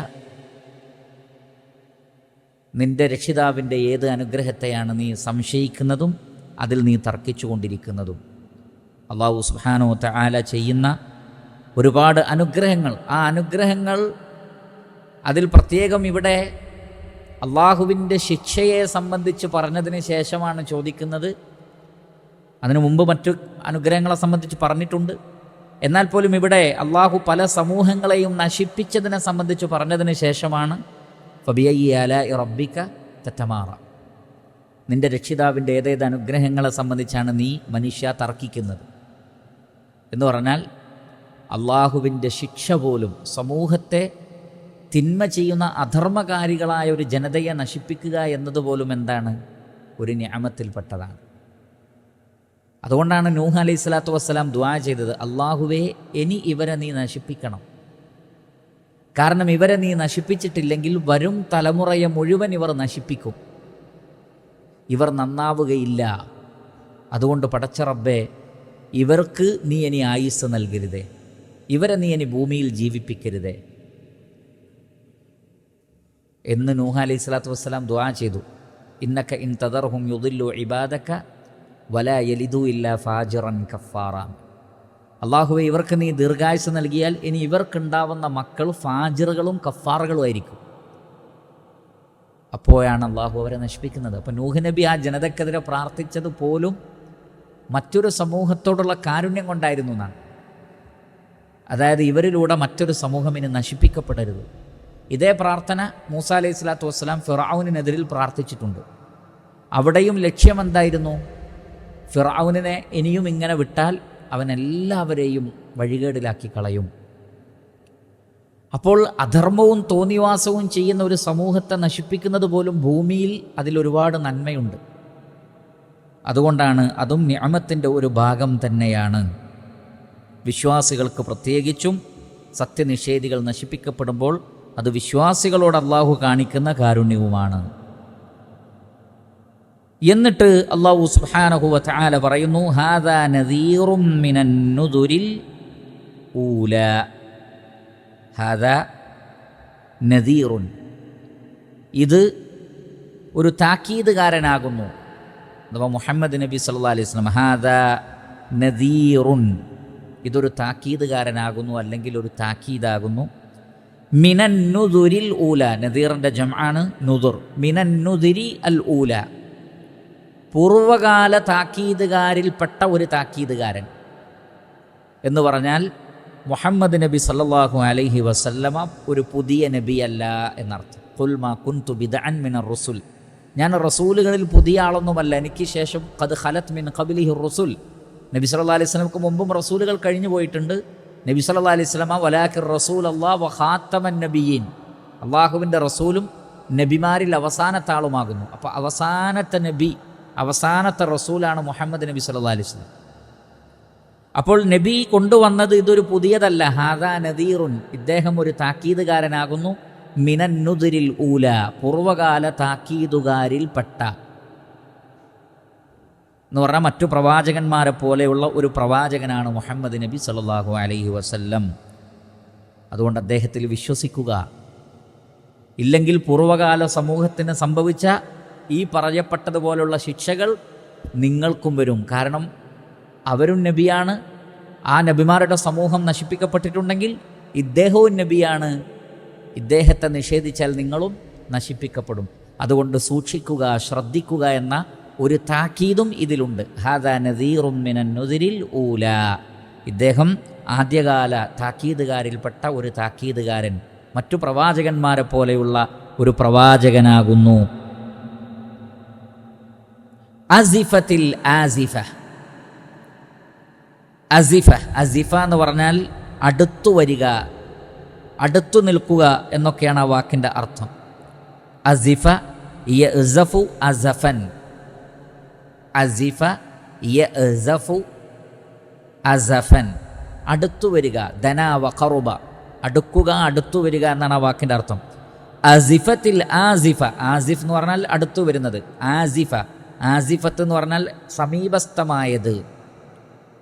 Speaker 1: നിന്റെ രക്ഷിതാവിൻ്റെ ഏത് അനുഗ്രഹത്തെയാണ് നീ സംശയിക്കുന്നതും അതിൽ നീ തർക്കിച്ചു കൊണ്ടിരിക്കുന്നതും. അല്ലാഹു സുബ്ഹാനഹു വ തആല ചെയ്യുന്ന ഒരുപാട് അനുഗ്രഹങ്ങൾ, ആ അനുഗ്രഹങ്ങൾ അതിൽ പ്രത്യേകം ഇവിടെ അള്ളാഹുവിൻ്റെ ശിക്ഷയെ സംബന്ധിച്ച് പറഞ്ഞതിന് ശേഷമാണ് ചോദിക്കുന്നത്. അതിനു മുമ്പ് മറ്റു അനുഗ്രഹങ്ങളെ സംബന്ധിച്ച് പറഞ്ഞിട്ടുണ്ട്. എന്നാൽ പോലും ഇവിടെ അള്ളാഹു പല സമൂഹങ്ങളെയും നശിപ്പിച്ചതിനെ സംബന്ധിച്ച് പറഞ്ഞതിന് ശേഷമാണ് ഫബിഅയ്യി ആലാഇ റബ്ബിക തതമാറ, നിന്റെ രക്ഷിതാവിൻ്റെ ഏതേത് അനുഗ്രഹങ്ങളെ സംബന്ധിച്ചാണ് നീ മനുഷ്യ തർക്കിക്കുന്നത് എന്ന് പറഞ്ഞാൽ അള്ളാഹുവിൻ്റെ ശിക്ഷ പോലും സമൂഹത്തെ തിന്മ ചെയ്യുന്ന അധർമ്മകാരികളായ ഒരു ജനതയെ നശിപ്പിക്കുക എന്നതുപോലും എന്താണ്? ഒരു നിഅമത്തിൽപ്പെട്ടതാണ്. അതുകൊണ്ടാണ് നൂഹ് അലൈഹി സ്വലാത്തു വസ്സലാം ദുആ ചെയ്തത്, അള്ളാഹുവേ ഇനി ഇവരെ നീ നശിപ്പിക്കണം. കാരണം ഇവരെ നീ നശിപ്പിച്ചിട്ടില്ലെങ്കിൽ വരും തലമുറയെ മുഴുവൻ ഇവർ നശിപ്പിക്കും, ഇവർ നന്നാവുകയില്ല. അതുകൊണ്ട് പടച്ച റബ്ബേ, ഇവർക്ക് നീ ഇനി ആയുസ് നൽകരുതേ, ഇവരെ നീ ഇനി ഭൂമിയിൽ ജീവിപ്പിക്കരുതേ എന്ന് നൂഹ് അലൈഹി സ്വലാത്തു വസ്സലാം ദുആ ചെയ്തു. ഇന്നക ഇൻ തദർഹും യുദില്ലു ഇബാദക വലാ യലിദു ഇല്ലാ ഫാജിറൻ കഫാറ. അള്ളാഹുവെ, ഇവർക്ക് നീ ദീർഘായുസ് നൽകിയാൽ ഇനി ഇവർക്കുണ്ടാവുന്ന മക്കൾ ഫാജിറുകളും കഫാറുകളും ആയിരിക്കും. അപ്പോഴാണ് അള്ളാഹു അവരെ നശിപ്പിക്കുന്നത്. അപ്പോൾ നൂഹ് നബി ആ ജനതക്കെതിരെ പ്രാർത്ഥിച്ചത് പോലും മറ്റൊരു സമൂഹത്തോടുള്ള കാരുണ്യം കൊണ്ടായിരുന്നു എന്നാണ്. അതായത് ഇവരിലൂടെ മറ്റൊരു സമൂഹം ഇനി നശിപ്പിക്കപ്പെടരുത്. ഇതേ പ്രാർത്ഥന മൂസ അലൈഹി സ്വലാത്തു വസ്സലാം ഫിർഔനിനെതിരിൽ പ്രാർത്ഥിച്ചിട്ടുണ്ട്. അവിടെയും ലക്ഷ്യം എന്തായിരുന്നു? ഫിർഔനിനെ ഇനിയും ഇങ്ങനെ വിട്ടാൽ അവനെല്ലാവരെയും വഴികേടിലാക്കി കളയും. അപ്പോൾ അധർമ്മവും തോന്നിവാസവും ചെയ്യുന്ന ഒരു സമൂഹത്തെ നശിപ്പിക്കുന്നത് പോലും ഭൂമിയിൽ അതിലൊരുപാട് നന്മയുണ്ട്. അതുകൊണ്ടാണ് അതും നിഅമത്തിൻ്റെ ഒരു ഭാഗം തന്നെയാണ്. വിശ്വാസികൾക്ക് പ്രത്യേകിച്ചും സത്യനിഷേധികൾ നശിപ്പിക്കപ്പെടുമ്പോൾ അത് വിശ്വാസികളോട് അള്ളാഹു കാണിക്കുന്ന കാരുണ്യവുമാണ്. എന്നിട്ട് അള്ളാഹു സുബ്ഹാനഹു വ തആല പറയുന്നു, ഹാദാ നദീറും മിനൻ നുദുരിൽ ഊല. ഹാദാ നദീറുൻ, ഇത് ഒരു താക്കീതുകാരനാകുന്നു. അഥവാ മുഹമ്മദ് നബി സല്ലല്ലാഹു അലൈഹി വസല്ലം, ഹാദാ നദീറുൻ, ഇതൊരു താക്കീതുകാരനാകുന്നു, അല്ലെങ്കിൽ ഒരു താക്കീതാകുന്നു. മിനൻ നുദുരിൽ ഊല, നദീറിൻ്റെ ജംആണ് നുദുർ. മിനൻ നുദുരി അൽ ഊല, പൂർവകാല താക്കീതുകാരിൽപ്പെട്ട ഒരു താക്കീതുകാരൻ എന്ന് പറഞ്ഞാൽ മുഹമ്മദ് നബി സല്ലല്ലാഹു അലൈഹി വസല്ലമ ഒരു പുതിയ നബിയല്ല എന്നർത്ഥം. ഖുൽ മാ കുൻതു ബിദ്അൻ മിനർ റുസുൽ, ഞാൻ റസൂലുകളിൽ പുതിയ ആളൊന്നുമല്ല, എനിക്ക് ശേഷം ഖദ് ഖലത് മിൻ ഖബ്ലിഹി റുസുൽ, നബി സല്ലല്ലാഹു അലൈഹി വസല്ലമക്ക് മുമ്പും റസൂലുകൾ കഴിഞ്ഞു പോയിട്ടുണ്ട്. നബി സല്ലല്ലാഹു അലൈഹി വസല്ലമ വലാകിർ റസൂലല്ലാഹ് വ ഖാത്തമൻ നബിയീൻ, അള്ളാഹുവിൻ്റെ റസൂലും നബിമാരിൽ അവസാനത്തെ ആളുമാകുന്നു. അപ്പോൾ അവസാനത്തെ നബി, അവസാനത്തെ റസൂലാണ് മുഹമ്മദ് നബി സല്ലല്ലാഹു അലൈഹി വസല്ലം. അപ്പോൾ നബി കൊണ്ടുവന്നത് ഇതൊരു പുതിയതല്ല. ഹാദാ നദീറുൻ, ഇദ്ദേഹം ഒരു താക്കീതുകാരനാകുന്നു. മിനൻ നുദിരിൽ ഊല, പൂർവകാല താക്കീതുകാരിൽപ്പെട്ട എന്ന് പറഞ്ഞാൽ മറ്റു പ്രവാചകന്മാരെ പോലെയുള്ള ഒരു പ്രവാചകനാണ് മുഹമ്മദ് നബി സല്ലല്ലാഹു അലൈഹി വസല്ലം. അതുകൊണ്ട് അദ്ദേഹത്തിൽ വിശ്വസിക്കുക. ഇല്ലെങ്കിൽ പൂർവകാല സമൂഹത്തിന് സംഭവിച്ച ഈ പറയപ്പെട്ടതുപോലുള്ള ശിക്ഷകൾ നിങ്ങൾക്കും വരും. കാരണം അവരും നബിയാണ്. ആ നബിമാരുടെ സമൂഹം നശിപ്പിക്കപ്പെട്ടിട്ടുണ്ടെങ്കിൽ ഇദ്ദേഹവും നബിയാണ്. ഇദ്ദേഹത്തെ നിഷേധിച്ചാൽ നിങ്ങളും നശിപ്പിക്കപ്പെടും. അതുകൊണ്ട് സൂക്ഷിക്കുക, ശ്രദ്ധിക്കുക എന്ന ഒരു താക്കീതും ഇതിലുണ്ട്. ഹാദാ നദീറും മിനൻ നുദിരിൽ ഊല, ഇദ്ദേഹം ആദ്യകാല താക്കീതുകാരിൽപ്പെട്ട ഒരു താക്കീതുകാരൻ, മറ്റു പ്രവാചകന്മാരെ പോലെയുള്ള ഒരു പ്രവാചകനാകുന്നു. അസിഫത്തിൽ ആസിഫ, അസിഫ, അസിഫ എന്ന് പറഞ്ഞാൽ അടുത്തു വരിക, അടുത്തു നിൽക്കുക എന്നൊക്കെയാണ് ആ വാക്കിൻ്റെ അർത്ഥം. അസിഫ യഅ്സഫു അസഫൻ, അസിഫ യഅ്സഫു അസഫൻ, അടുത്തു വരിക. ദനാ വഖറുബ, അടുക്കുക, അടുത്തു വരിക എന്നാണ് ആ വാക്കിൻ്റെ അർത്ഥം. അസിഫത്തിൽ ആസിഫ, ആസിഫ് എന്ന് പറഞ്ഞാൽ അടുത്തു വരുന്നത്. ആസിഫ, ആസിഫത്ത് എന്ന് പറഞ്ഞാൽ സമീപസ്ഥമായത്.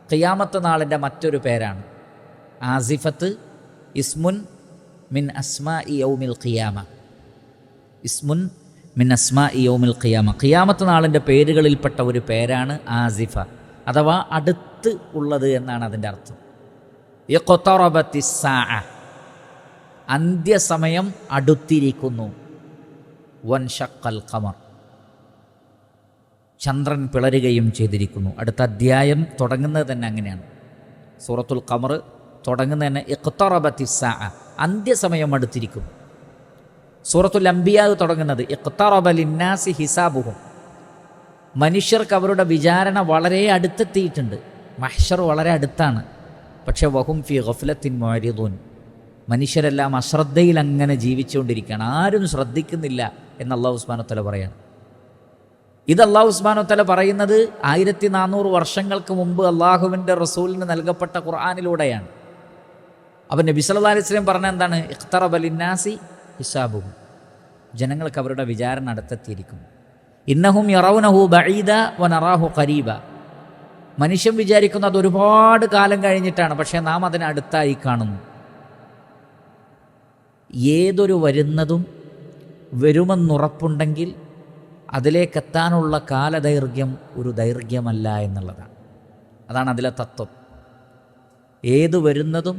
Speaker 1: ഖിയാമത്ത് നാളിൻ്റെ മറ്റൊരു പേരാണ് ആസിഫത്ത്. ഇസ്മുൻ മിൻ അസ്മാഇ യൗമിൽ ഖിയാമ, ഇസ്മുൻ മിൻ അസ്മാഇ യൗമിൽ ഖിയാമ, ഖിയാമത്ത് നാളിൻ്റെ പേരുകളിൽപ്പെട്ട ഒരു പേരാണ് ആസിഫ, അഥവാ അടുത്ത് ഉള്ളത് എന്നാണ് അതിൻ്റെ അർത്ഥം. ഇഖ്തറബത്തിസ്സാഅ, അന്ത്യസമയം അടുത്തിരിക്കുന്നു. വൻഷഖൽ ഖമർ, ചന്ദ്രൻ പിളരുകയും ചെയ്തിരിക്കുന്നു. അടുത്ത അധ്യായം തുടങ്ങുന്നത് തന്നെ അങ്ങനെയാണ്. സൂറത്തുൽ ഖമർ തുടങ്ങുന്നത് തന്നെ ഇഖ്തറബത്തിസ്സാഅ, അന്ത്യസമയം അടുത്തിരിക്കുന്നു. സൂറത്തുൽ അംബിയാ തുടങ്ങുന്നത് ഇഖ്തറബ ലിന്നാസി ഹിസാബുഹും, മനുഷ്യർക്ക് അവരുടെ വിചാരണ വളരെ അടുത്തെത്തിയിട്ടുണ്ട്. മഹ്ശർ വളരെ അടുത്താണ്. പക്ഷേ വഹും ഫി ഗഫ്ലത്തിൻ മുഅരിദൂൻ, മനുഷ്യരെല്ലാം അശ്രദ്ധയിൽ അങ്ങനെ ജീവിച്ചുകൊണ്ടിരിക്കുകയാണ്, ആരും ശ്രദ്ധിക്കുന്നില്ല എന്ന് അല്ലാഹു സുബ്ഹാനഹു വ തആല പറയാണ്. ഇത് അല്ലാഹു സുബ്ഹാനഹു വ തആല പറയുന്നത് 1400 വർഷങ്ങൾക്ക് മുമ്പ് അള്ളാഹുവിൻ്റെ റസൂലിന് നൽകപ്പെട്ട ഖുർആനിലൂടെയാണ്. അപ്പം നബി സല്ലല്ലാഹു അലൈഹി വസല്ലം പറഞ്ഞ എന്താണ്? ഇഖ്തറബ ലിന്നാസി ഹിസാബുഹും, ജനങ്ങൾക്ക് അവരുടെ വിചാരണ അടുത്തെത്തിയിരിക്കും. ഇന്നഹും യറൗനഹു ബഈദ വനറാഹു ഖരീബ, മനുഷ്യൻ വിചാരിക്കുന്നത് അത് ഒരുപാട് കാലം കഴിഞ്ഞിട്ടാണ്, പക്ഷേ നാം അതിനെ അടുത്തായി കാണുന്നു. ഏതൊരു വരുന്നതും വരുമെന്നുറപ്പുണ്ടെങ്കിൽ അതിലേക്കെത്താനുള്ള കാലദൈർഘ്യം ഒരു ദൈർഘ്യമല്ല എന്നുള്ളതാണ്. അതാണ് അതിലെ തത്വം. ഏതു വരുന്നതും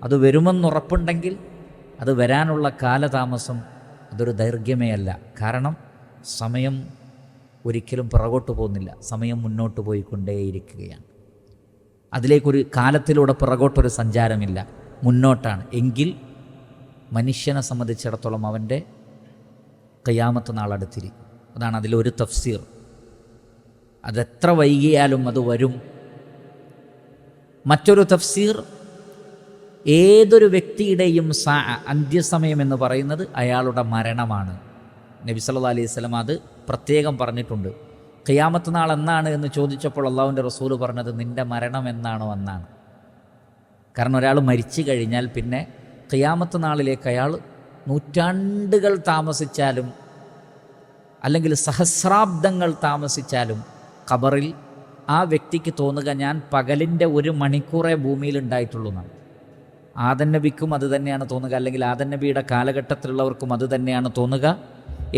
Speaker 1: അത് വരുമെന്നുറപ്പുണ്ടെങ്കിൽ അത് വരാനുള്ള കാലതാമസം അതൊരു ദൈർഘ്യമേ അല്ല. കാരണം സമയം ഒരിക്കലും പിറകോട്ട് പോകുന്നില്ല, സമയം മുന്നോട്ട് പോയിക്കൊണ്ടേയിരിക്കുകയാണ്. അതിലേക്കൊരു കാലത്തിലൂടെ പിറകോട്ടൊരു സഞ്ചാരമില്ല, മുന്നോട്ടാണ്. എങ്കിൽ മനുഷ്യനെ സംബന്ധിച്ചിടത്തോളം അവൻ്റെ ഖിയാമത്ത് നാളടുത്തിരിക്കും. അതാണ് അതിലൊരു തഫ്സീർ. അതെത്ര വൈകിയാലും അത് വരും. മറ്റൊരു തഫ്സീർ, ഏതൊരു വ്യക്തിയുടെയും അന്ത്യസമയം എന്ന് പറയുന്നത് അയാളുടെ മരണമാണ്. നബി സല്ലല്ലാഹു അലൈഹി വസല്ലം അത് പ്രത്യേകം പറഞ്ഞിട്ടുണ്ട്. ഖിയാമത്ത് നാൾ എന്നാണ് എന്ന് ചോദിച്ചപ്പോൾ അള്ളാഹുവിൻ്റെ റസൂൽ പറഞ്ഞത് നിൻ്റെ മരണം എന്നാണോ എന്നാണ്. കാരണം ഒരാൾ മരിച്ചു കഴിഞ്ഞാൽ പിന്നെ ഖിയാമത്ത് നാളിലേക്ക് അയാൾ നൂറ്റാണ്ടുകൾ താമസിച്ചാലും അല്ലെങ്കിൽ സഹസ്രാബ്ദങ്ങൾ താമസിച്ചാലും ഖബറിൽ ആ വ്യക്തിക്ക് തോന്നുക ഞാൻ പകലിൻ്റെ 1 മണിക്കൂറേ ഭൂമിയിൽ ഉണ്ടായിട്ടുള്ളൂ എന്നാണ്. ആദം നബിക്കും അത് തന്നെയാണ് തോന്നുക, അല്ലെങ്കിൽ ആദം നബിയുടെ കാലഘട്ടത്തിലുള്ളവർക്കും അത് തന്നെയാണ് തോന്നുക.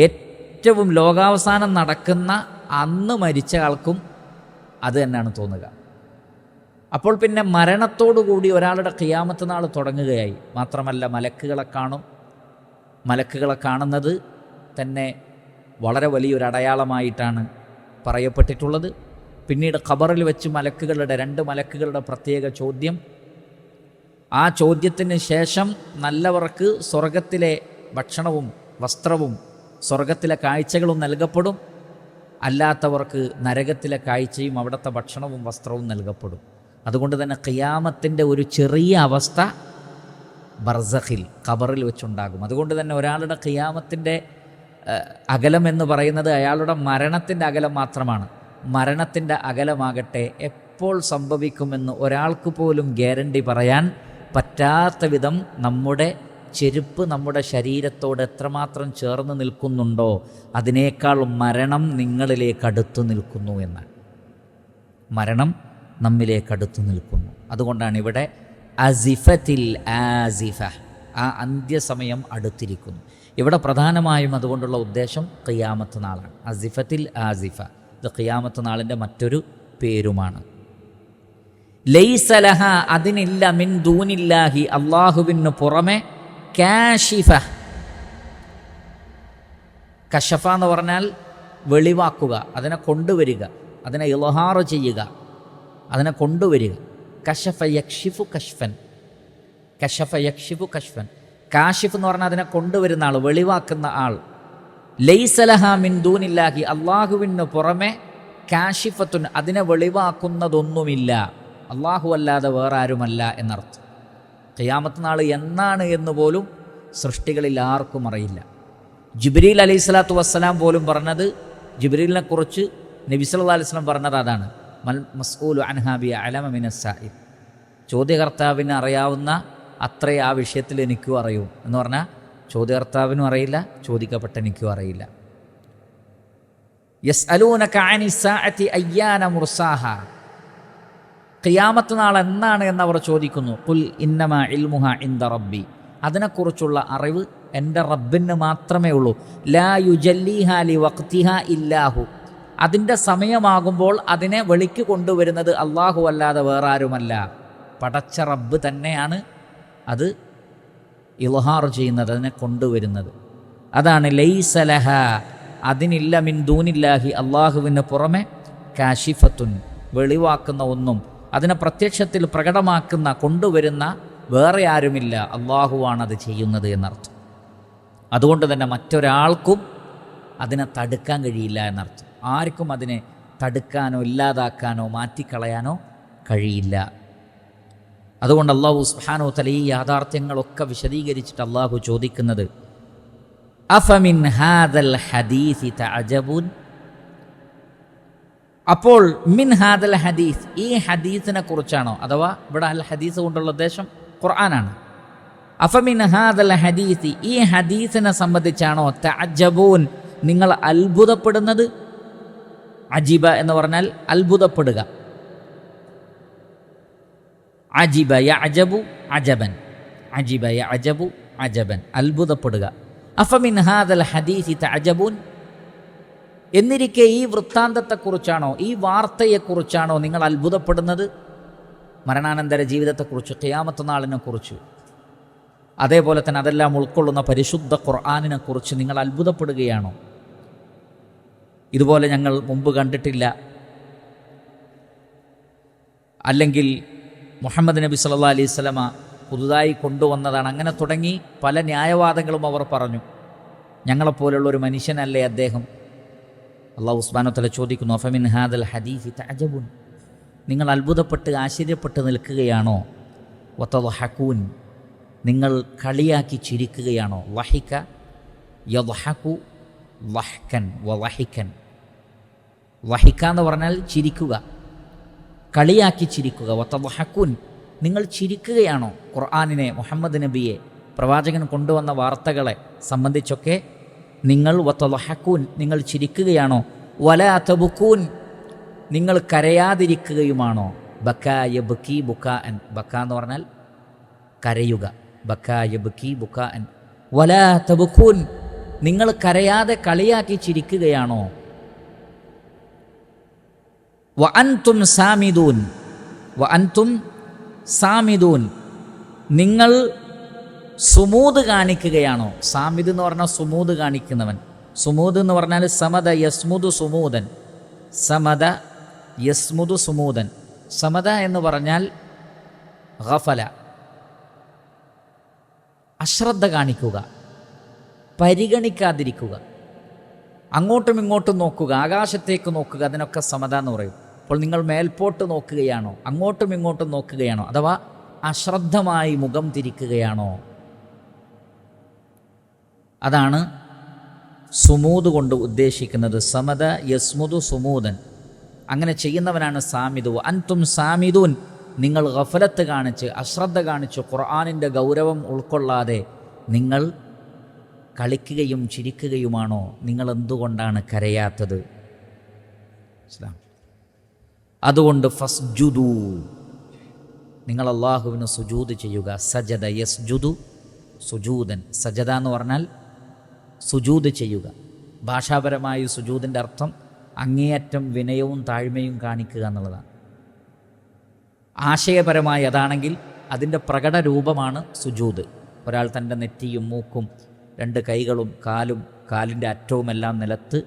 Speaker 1: ഏറ്റവും ലോകാവസാനം നടക്കുന്ന അന്ന് മരിച്ച ആൾക്കും അത് തന്നെയാണ് തോന്നുക. അപ്പോൾ പിന്നെ മരണത്തോടുകൂടി ഒരാളുടെ ഖിയാമത്ത് നാൾ തുടങ്ങുകയായി. മാത്രമല്ല മലക്കുകളെ കാണും. മലക്കുകളെ കാണുന്നത് തന്നെ വളരെ വലിയൊരു അടയാളമായിട്ടാണ് പറയപ്പെട്ടിട്ടുള്ളത്. പിന്നീട് ഖബറിൽ വെച്ച് മലക്കുകളുടെ 2 മലക്കുകളുടെ പ്രത്യേക ചോദ്യം, ആ ചോദ്യത്തിന് ശേഷം നല്ലവർക്ക് സ്വർഗത്തിലെ ഭക്ഷണവും വസ്ത്രവും സ്വർഗത്തിലെ കാഴ്ചകളും നൽകപ്പെടും. അല്ലാത്തവർക്ക് നരകത്തിലെ കാഴ്ചയും അവിടുത്തെ ഭക്ഷണവും വസ്ത്രവും നൽകപ്പെടും. അതുകൊണ്ട് തന്നെ ഖിയാമത്തിൻ്റെ ഒരു ചെറിയ അവസ്ഥ ബർസഖിൽ, ഖബറിൽ വെച്ചുണ്ടാകും. അതുകൊണ്ട് തന്നെ ഒരാളുടെ ഖിയാമത്തിൻ്റെ അകലം എന്ന് പറയുന്നത് അയാളുടെ മരണത്തിൻ്റെ അകലം മാത്രമാണ്. മരണത്തിൻ്റെ അകലമാകട്ടെ എപ്പോൾ സംഭവിക്കുമെന്ന് ഒരാൾക്ക് പോലും ഗ്യാരണ്ടി പറയാൻ പറ്റാത്ത വിധം നമ്മുടെ ചെരുപ്പ് നമ്മുടെ ശരീരത്തോട് എത്രമാത്രം ചേർന്ന് നിൽക്കുന്നുണ്ടോ അതിനേക്കാൾ മരണം നിങ്ങളിലേക്ക് അടുത്തു നിൽക്കുന്നു എന്നാണ്. മരണം നമ്മിലേക്ക് അടുത്തു നിൽക്കുന്നു. അതുകൊണ്ടാണ് ഇവിടെ അസിഫത്തിൽ ആസിഫ, ആ അന്ത്യസമയം അടുത്തിരിക്കുന്നു. ഇവിടെ പ്രധാനമായും അതുകൊണ്ടുള്ള ഉദ്ദേശം ഖിയാമത്ത് നാളാണ്. അസിഫത്തിൽ ആസിഫ, ഇത് ഖിയാമത്ത് നാളിൻ്റെ മറ്റൊരു പേരുമാണ്. ലൈസ ലഹ, അതിനില്ല, മിൻ ദൂനില്ലാഹി, അള്ളാഹുവിന് പുറമെ, കാശിഫ. കശഫ എന്ന് പറഞ്ഞാൽ വെളിവാക്കുക, അതിനെ കൊണ്ടുവരിക, അതിനെ ഇൽഹാർ ചെയ്യുക, അതിനെ കൊണ്ടുവരിക. കശഫ യക്ഷിഫു കശ്ഫൻ, കശഫ യക്ഷിഫു കശ്ഫൻ. കാശിഫ് എന്ന് പറഞ്ഞാൽ അതിനെ കൊണ്ടുവരുന്ന ആൾ, വെളിവാക്കുന്ന ആൾ. ലൈസ ലഹ മിൻ ദൂനില്ലാഹി, അള്ളാഹുവിന് പുറമെ, കാശിഫത്തുൻ, അതിനെ വെളിവാക്കുന്നതൊന്നുമില്ല, അള്ളാഹു അല്ലാതെ വേറെ ആരുമല്ല എന്നർത്ഥം. ഖിയാമത്ത് നാൾ എന്നാണ് എന്ന് പോലും സൃഷ്ടികളിൽ ആർക്കും അറിയില്ല. ജിബ്രീൽ അലൈഹി സ്വലാത്തു വസ്സലാം പോലും പറഞ്ഞത്, ജിബ്രീലിനെ കുറിച്ച് നബി സല്ലല്ലാഹു അലൈഹി വസല്ലം പറഞ്ഞത് അതാണ്, മൽ മസ്ഊലു അൻഹാ ബിഅലമ മിനസ് സാഇൽ. ചോദ്യകർത്താവിന് അറിയാവുന്ന അത്രേ ആ വിഷയത്തിൽ എനിക്കും അറിയൂ എന്ന് പറഞ്ഞാൽ ചോദ്യകർത്താവിനും അറിയില്ല, ചോദിക്കപ്പെട്ട എനിക്കും അറിയില്ല. യസ്അലൂനക അനിസ്സാഅതി അയ്യാന മുർസാഹ, ഖിയാമത്ത് നാൾ എന്നാണ് എന്നവർ ചോദിക്കുന്നു. ഖുൽ ഇന്നമാ ഇൽമുഹ ഇൻദ റബ്ബി, അതിനെക്കുറിച്ചുള്ള അറിവ് എൻ്റെ റബ്ബിന് മാത്രമേ ഉള്ളൂ. ലാ യുജല്ലിഹാ ലിവഖ്തിഹാ ഇല്ലാഹു, അതിൻ്റെ സമയമാകുമ്പോൾ അതിനെ വെളിക്ക് കൊണ്ടുവരുന്നത് അള്ളാഹു അല്ലാതെ വേറെ ആരുമല്ല, പടച്ച റബ്ബ് തന്നെയാണ് അത് ഇൽഹാർ ചെയ്യുന്നത്, അതിനെ കൊണ്ടുവരുന്നത്. അതാണ് ലൈസ ലഹ, അതിനില്ല, മിൻ ദൂനില്ലാഹി, അള്ളാഹുവിന് പുറമെ, കാശിഫത്തുൻ, വെളിവാക്കുന്ന ഒന്നും, അതിനെ പ്രത്യക്ഷത്തിൽ പ്രകടമാക്കുന്ന, കൊണ്ടുവരുന്ന വേറെ ആരുമില്ല, അള്ളാഹുവാണത് ചെയ്യുന്നത് എന്നർത്ഥം. അതുകൊണ്ട് തന്നെ മറ്റൊരാൾക്കും അതിനെ തടുക്കാൻ കഴിയില്ല എന്നർത്ഥം. ആർക്കും അതിനെ തടുക്കാനോ ഇല്ലാതാക്കാനോ മാറ്റിക്കളയാനോ കഴിയില്ല. അതുകൊണ്ട് അള്ളാഹു സുബ്ഹാനഹു വതആല ഈ യാഥാർത്ഥ്യങ്ങളൊക്കെ വിശദീകരിച്ചിട്ട് അള്ളാഹു ചോദിക്കുന്നത്, അഫമിൻ ഹാദൽ ഹദീസി തഅജബൂൻ, അപ്പോൾ മിൻ ഹാദൽ ഹദീസ്, ഈ ഹദീസിനെ കുറിച്ചാണോ, അഥവാ ഇവിടെ അൽ ഹദീസ് കൊണ്ടുള്ള ഉദ്ദേശം ഖുർആനാണ്. അഫമിൻ ഹാദൽ ഹദീസി, ഈ ഹദീസിനെ സംബന്ധിച്ചാണോ, തഅജബൂൻ, നിങ്ങൾ അത്ഭുതപ്പെടുന്നത്. അജിബ എന്ന് പറഞ്ഞാൽ അത്ഭുതപ്പെടുക. അജിബ യഅജബു അജബൻ, അജിബ യഅജബു അജബൻ, അത്ഭുതപ്പെടുക. അഫമിൻ ഹാദൽ ഹദീസി തഅജബൂൻ, എന്നിരിക്കെ ഈ വൃത്താന്തത്തെക്കുറിച്ചാണോ, ഈ വാർത്തയെക്കുറിച്ചാണോ നിങ്ങൾ അത്ഭുതപ്പെടുന്നത്? മരണാനന്തര ജീവിതത്തെക്കുറിച്ച്, ഖിയാമത്ത് നാളിനെക്കുറിച്ച്, അതേപോലെ തന്നെ അതെല്ലാം ഉൾക്കൊള്ളുന്ന പരിശുദ്ധ ഖുർആനിനെക്കുറിച്ച് നിങ്ങൾ അത്ഭുതപ്പെടുകയാണോ? ഇതുപോലെ ഞങ്ങൾ മുമ്പ് കണ്ടിട്ടില്ല, അല്ലെങ്കിൽ മുഹമ്മദ് നബി സല്ലല്ലാഹു അലൈഹി വസല്ലമ പുതുതായി കൊണ്ടുവന്നതാണ്, അങ്ങനെ തുടങ്ങി പല ന്യായവാദങ്ങളും അവർ പറഞ്ഞു. ഞങ്ങളെപ്പോലുള്ള ഒരു മനുഷ്യനല്ലേ അദ്ദേഹം? അല്ലാഹു സുബ്ഹാനഹു വ തആല ചോദിക്കുന്നു, അഫമിൻ ഹാദൽ ഹദീസി തഅജബൂൻ, നിങ്ങൾ അത്ഭുതപ്പെട്ട് ആശ്ചര്യപ്പെട്ട് നിൽക്കുകയാണോ? വതദ്ഹഖൂൻ, നിങ്ങൾ കളിയാക്കി ചിരിക്കുകയാണോ? വഹിക യദ്ഹഖു വഹ്കൻ വവഹികൻ, വഹിക എന്ന് പറഞ്ഞാൽ ചിരിക്കുക, കളിയാക്കി ചിരിക്കുക. വതദ്ഹഖൂൻ, നിങ്ങൾ ചിരിക്കുകയാണോ? ഖുർആനിനെ, മുഹമ്മദ് നബിയെ, പ്രവാചകൻ കൊണ്ടുവന്ന വാർത്തകളെ സംബന്ധിച്ചൊക്കെ നിങ്ങൾ വതദ്ഹഖൂൻ, നിങ്ങൾ ചിരിക്കുകയാണോ? വലാ തബ്കൂൻ, നിങ്ങൾ കരയാതിരിക്കുകയുമാണോ? ബക്കാ യബ്കി ബുകാഅൻ, ബക്കാ എന്ന് പറഞ്ഞാൽ കരയുക, ബക്കാ യബ്കി ബുകാഅൻ. വലാ തബ്കൂൻ, നിങ്ങൾ കരയാതെ കളിയാക്കി ചിരിക്കുകയാണോ? വഅൻതും സാമിദൂൻ, വഅൻതും സാമിദൂൻ, നിങ്ങൾ സുമൂദ് കാണിക്കുകയാണോ? സാമിദ് എന്ന് പറഞ്ഞാൽ സുമൂദ് കാണിക്കുന്നവൻ. സുമൂദ് എന്ന് പറഞ്ഞാൽ സമദ യസ്മുദു സുമൂദൻ, സമദ യസ്മുദു സുമൂദൻ. സമദ എന്ന് പറഞ്ഞാൽ ഗഫല, അശ്രദ്ധ കാണിക്കുക, പരിഗണിക്കാതിരിക്കുക. അങ്ങോട്ടും ഇങ്ങോട്ടും നോക്കുക, ആകാശത്തേക്ക് നോക്കുക, അതിനൊക്കെ സമത എന്ന് പറയും. അപ്പോൾ നിങ്ങൾ മേൽപോട്ട് നോക്കുകയാണോ, അങ്ങോട്ടും ഇങ്ങോട്ടും നോക്കുകയാണോ, അഥവാ അശ്രദ്ധമായി മുഖം തിരിക്കുകയാണോ? അതാണ് സുമൂദ് കൊണ്ട് ഉദ്ദേശിക്കുന്നത്. സമത യസ്മുദു സുമൂദൻ, അങ്ങനെ ചെയ്യുന്നവനാണ് സാമിദു. അൻതും സാമിദൂൻ, നിങ്ങൾ ഗഫലത്ത് കാണിച്ച്, അശ്രദ്ധ കാണിച്ച്, ഖുർആനിൻ്റെ ഗൗരവം ഉൾക്കൊള്ളാതെ നിങ്ങൾ കളിക്കുകയും ചിരിക്കുകയുമാണോ? നിങ്ങൾ എന്തുകൊണ്ടാണ് കരയാത്തത്? അതുകൊണ്ട് ഫസ്ജുദു, നിങ്ങൾ അള്ളാഹുവിന് സുജൂദ് ചെയ്യുക. സജദ യസ്ജുദു സുജൂദൻ, സജദ എന്ന് പറഞ്ഞാൽ സുജൂദ് ചെയ്യുക. ഭാഷാപരമായി സുജൂദിൻ്റെ അർത്ഥം അങ്ങേയറ്റം വിനയവും താഴ്മയും കാണിക്കുക എന്നുള്ളതാണ്. ആശയപരമായി അതാണെങ്കിൽ അതിൻ്റെ പ്രകട രൂപമാണ് സുജൂദ്. ഒരാൾ തൻ്റെ നെറ്റിയും മൂക്കും 2 കൈകളും കാലും കാലിൻ്റെ അറ്റവുമെല്ലാം നിലത്ത്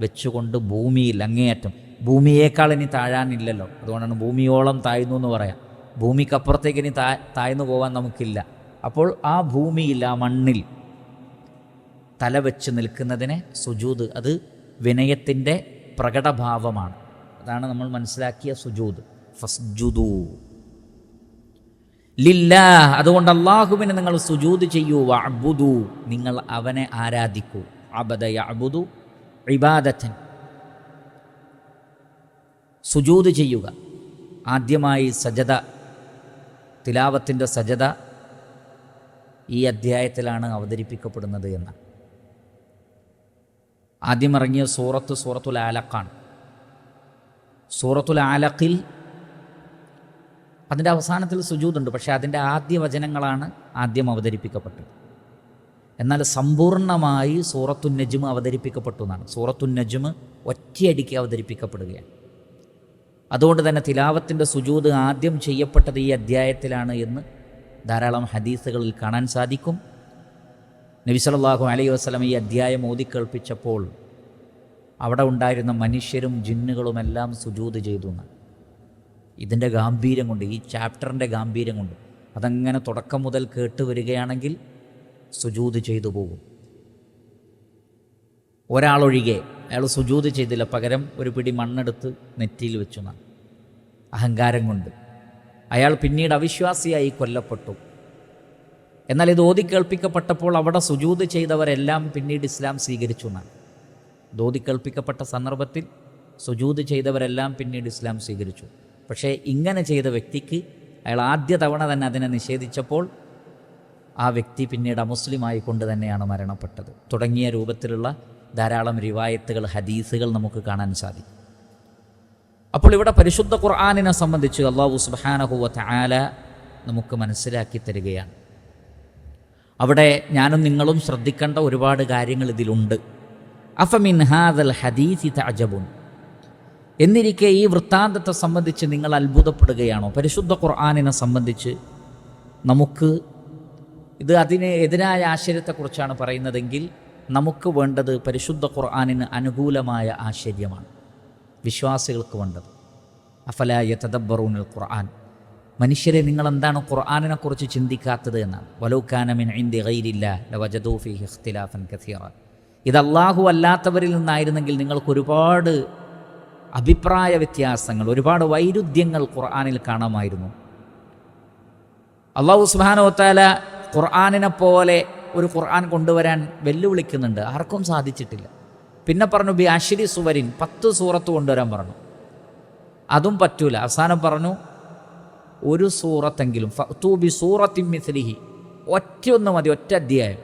Speaker 1: വെച്ചുകൊണ്ട് ഭൂമിയിൽ അങ്ങേയറ്റം, ഭൂമിയേക്കാൾ ഇനി താഴാനില്ലല്ലോ, അതുകൊണ്ടാണ് ഭൂമിയോളം താഴ്ന്നു എന്ന് പറയാം. ഭൂമിക്കപ്പുറത്തേക്ക് ഇനി താഴ്ന്നു പോകാൻ നമുക്കില്ല. അപ്പോൾ ആ ഭൂമിയിൽ, ആ മണ്ണിൽ തല വെച്ച് നിൽക്കുന്നതിനെ സുജൂദ്, അത് വിനയത്തിൻ്റെ പ്രകടഭാവമാണ്. അതാണ് നമ്മൾ മനസ്സിലാക്കിയ സുജൂദ്. ഫസ്ജുദു ലില്ലാഹ്, അതുകൊണ്ട് അള്ളാഹുവിനെ നിങ്ങൾ സുജൂദ് ചെയ്യൂ. വഅബ്ദു, നിങ്ങൾ അവനെ ആരാധിക്കൂ. അബദ യഅബ്ദു ഇബാദത്തൻ, സുജൂദ് ചെയ്യുക. ആദ്യമായി സജദ, തിലാവത്തിൻ്റെ സജദ ഈ അധ്യായത്തിലാണ് അവതരിപ്പിക്കപ്പെടുന്നത് എന്ന്. ആദ്യം ഇറങ്ങിയ സൂറത്തുൽ ആലഖാണ്. സൂറത്തുൽ ആലഖിൽ അതിൻ്റെ അവസാനത്തിൽ സുജൂദുണ്ട്, പക്ഷേ അതിൻ്റെ ആദ്യ വചനങ്ങളാണ് ആദ്യം അവതരിപ്പിക്കപ്പെട്ടത്. എന്നാൽ സമ്പൂർണ്ണമായി സൂറത്തുൻ നജ്മ് അവതരിപ്പിക്കപ്പെട്ടു എന്നാണ്. സൂറത്തുൻ നജ്മ് ഒറ്റയടിക്ക് അവതരിപ്പിക്കപ്പെടുകയാണ്. അതുകൊണ്ട് തന്നെ തിലാവത്തിൻ്റെ സുജൂദ് ആദ്യം ചെയ്യപ്പെട്ടത് ഈ അധ്യായത്തിലാണ് എന്ന് ധാരാളം ഹദീസുകളിൽ കാണാൻ സാധിക്കും. നബി സല്ലല്ലാഹു അലൈഹി വസല്ലം ഈ അധ്യായം ഓതിക്കേൾപ്പിച്ചപ്പോൾ അവിടെ ഉണ്ടായിരുന്ന മനുഷ്യരും ജിന്നുകളുമെല്ലാം സുജൂദ് ചെയ്തു എന്നാണ്. ഇതിൻ്റെ ഗാംഭീര്യം കൊണ്ട്, ഈ ചാപ്റ്ററിൻ്റെ ഗാംഭീര്യം കൊണ്ട് അതങ്ങനെ തുടക്കം മുതൽ കേട്ട് വരികയാണെങ്കിൽ സുജൂദ് ചെയ്തു പോകും. ഒരാളൊഴികെ അയാൾ സുജൂദ് ചെയ്തില്ല, പകരം ഒരു പിടി മണ്ണെടുത്ത് നെറ്റിയിൽ വെച്ചു എന്നാണ്. അഹങ്കാരം കൊണ്ട് അയാൾ പിന്നീട് അവിശ്വാസിയായി കൊല്ലപ്പെട്ടു. എന്നാൽ ഇത് ഓതിക്കേൾപ്പിക്കപ്പെട്ടപ്പോൾ അവിടെ സുജൂദ് ചെയ്തവരെല്ലാം പിന്നീട് ഇസ്ലാം സ്വീകരിച്ചു എന്നാണ്. ഇത് ഓതിക്കേൾപ്പിക്കപ്പെട്ട സന്ദർഭത്തിൽ സുജൂദ് ചെയ്തവരെല്ലാം പിന്നീട് ഇസ്ലാം സ്വീകരിച്ചു. പക്ഷേ ഇങ്ങനെ ചെയ്ത വ്യക്തിക്ക്, അയാൾ ആദ്യ തവണ തന്നെ അതിനെ നിഷേധിച്ചപ്പോൾ ആ വ്യക്തി പിന്നീട് അമുസ്ലിമായി കൊണ്ട് തന്നെയാണ് മരണപ്പെട്ടത്. തുടങ്ങിയ രൂപത്തിലുള്ള ധാരാളം റിവായത്തുകൾ, ഹദീസുകൾ നമുക്ക് കാണാൻ സാധിക്കും. അപ്പോൾ ഇവിടെ പരിശുദ്ധ ഖുർആനിനെ സംബന്ധിച്ച് അല്ലാഹു സുബ്ഹാനഹു വ തആല നമുക്ക് മനസ്സിലാക്കി തരികയാണ്. അവിടെ ഞാനും നിങ്ങളും ശ്രദ്ധിക്കേണ്ട ഒരുപാട് കാര്യങ്ങൾ ഇതിലുണ്ട്. അഫമിൻ ഹാദൽ ഹദീസി തഅജബുൻ, എന്നിരിക്കെ ഈ വൃത്താന്തത്തെ സംബന്ധിച്ച് നിങ്ങൾ അത്ഭുതപ്പെടുകയാണോ? പരിശുദ്ധ ഖുർആനിനെ സംബന്ധിച്ച് നമുക്ക് ഇത് അതിന് എതിരായ ആശ്ചര്യത്തെക്കുറിച്ചാണ് പറയുന്നതെങ്കിൽ നമുക്ക് വേണ്ടത് പരിശുദ്ധ ഖുർആനിന് അനുകൂലമായ ആശ്ചര്യമാണ് വിശ്വാസികൾക്ക് വേണ്ടത്. അഫലാ യതദബ്ബറൂനൽ ഖുർആൻ, മനുഷ്യരെ നിങ്ങൾ എന്താണ് ഖുർആനിനെക്കുറിച്ച് ചിന്തിക്കാത്തത് എന്നാണ്. വലൗ കാന മിൻ ഇൻദി ഗൈരില്ലാഹ് ലവജദൂ ഫീഹി ഇഖ്തിലാഫൻ കസീറ, ഇത് അല്ലാഹു അല്ലാത്തവരിൽ നിന്നായിരുന്നെങ്കിൽ നിങ്ങൾക്ക് ഒരുപാട് അഭിപ്രായ വ്യത്യാസങ്ങൾ, ഒരുപാട് വൈരുദ്ധ്യങ്ങൾ ഖുർആനിൽ കാണാമായിരുന്നു. അല്ലാഹു സുബ്ഹാനഹു വ തആല ഖുർആനിനെ പോലെ ഒരു ഖുർആൻ കൊണ്ടുവരാൻ വെല്ലുവിളിക്കുന്നുണ്ട്, ആർക്കും സാധിച്ചിട്ടില്ല. പിന്നെ പറഞ്ഞു ബി അശ്രി സുവരിൻ, 10 സൂറത്ത് കൊണ്ടുവരാൻ പറഞ്ഞു, അതും പറ്റൂല. അവസാനം പറഞ്ഞു ഒരു സൂറത്തെങ്കിലും, ഫഅ്തു ബി സൂറത്തിൻ മിസ്ലിഹി, ഒറ്റയൊന്ന് മതി, ഒറ്റ അധ്യായം.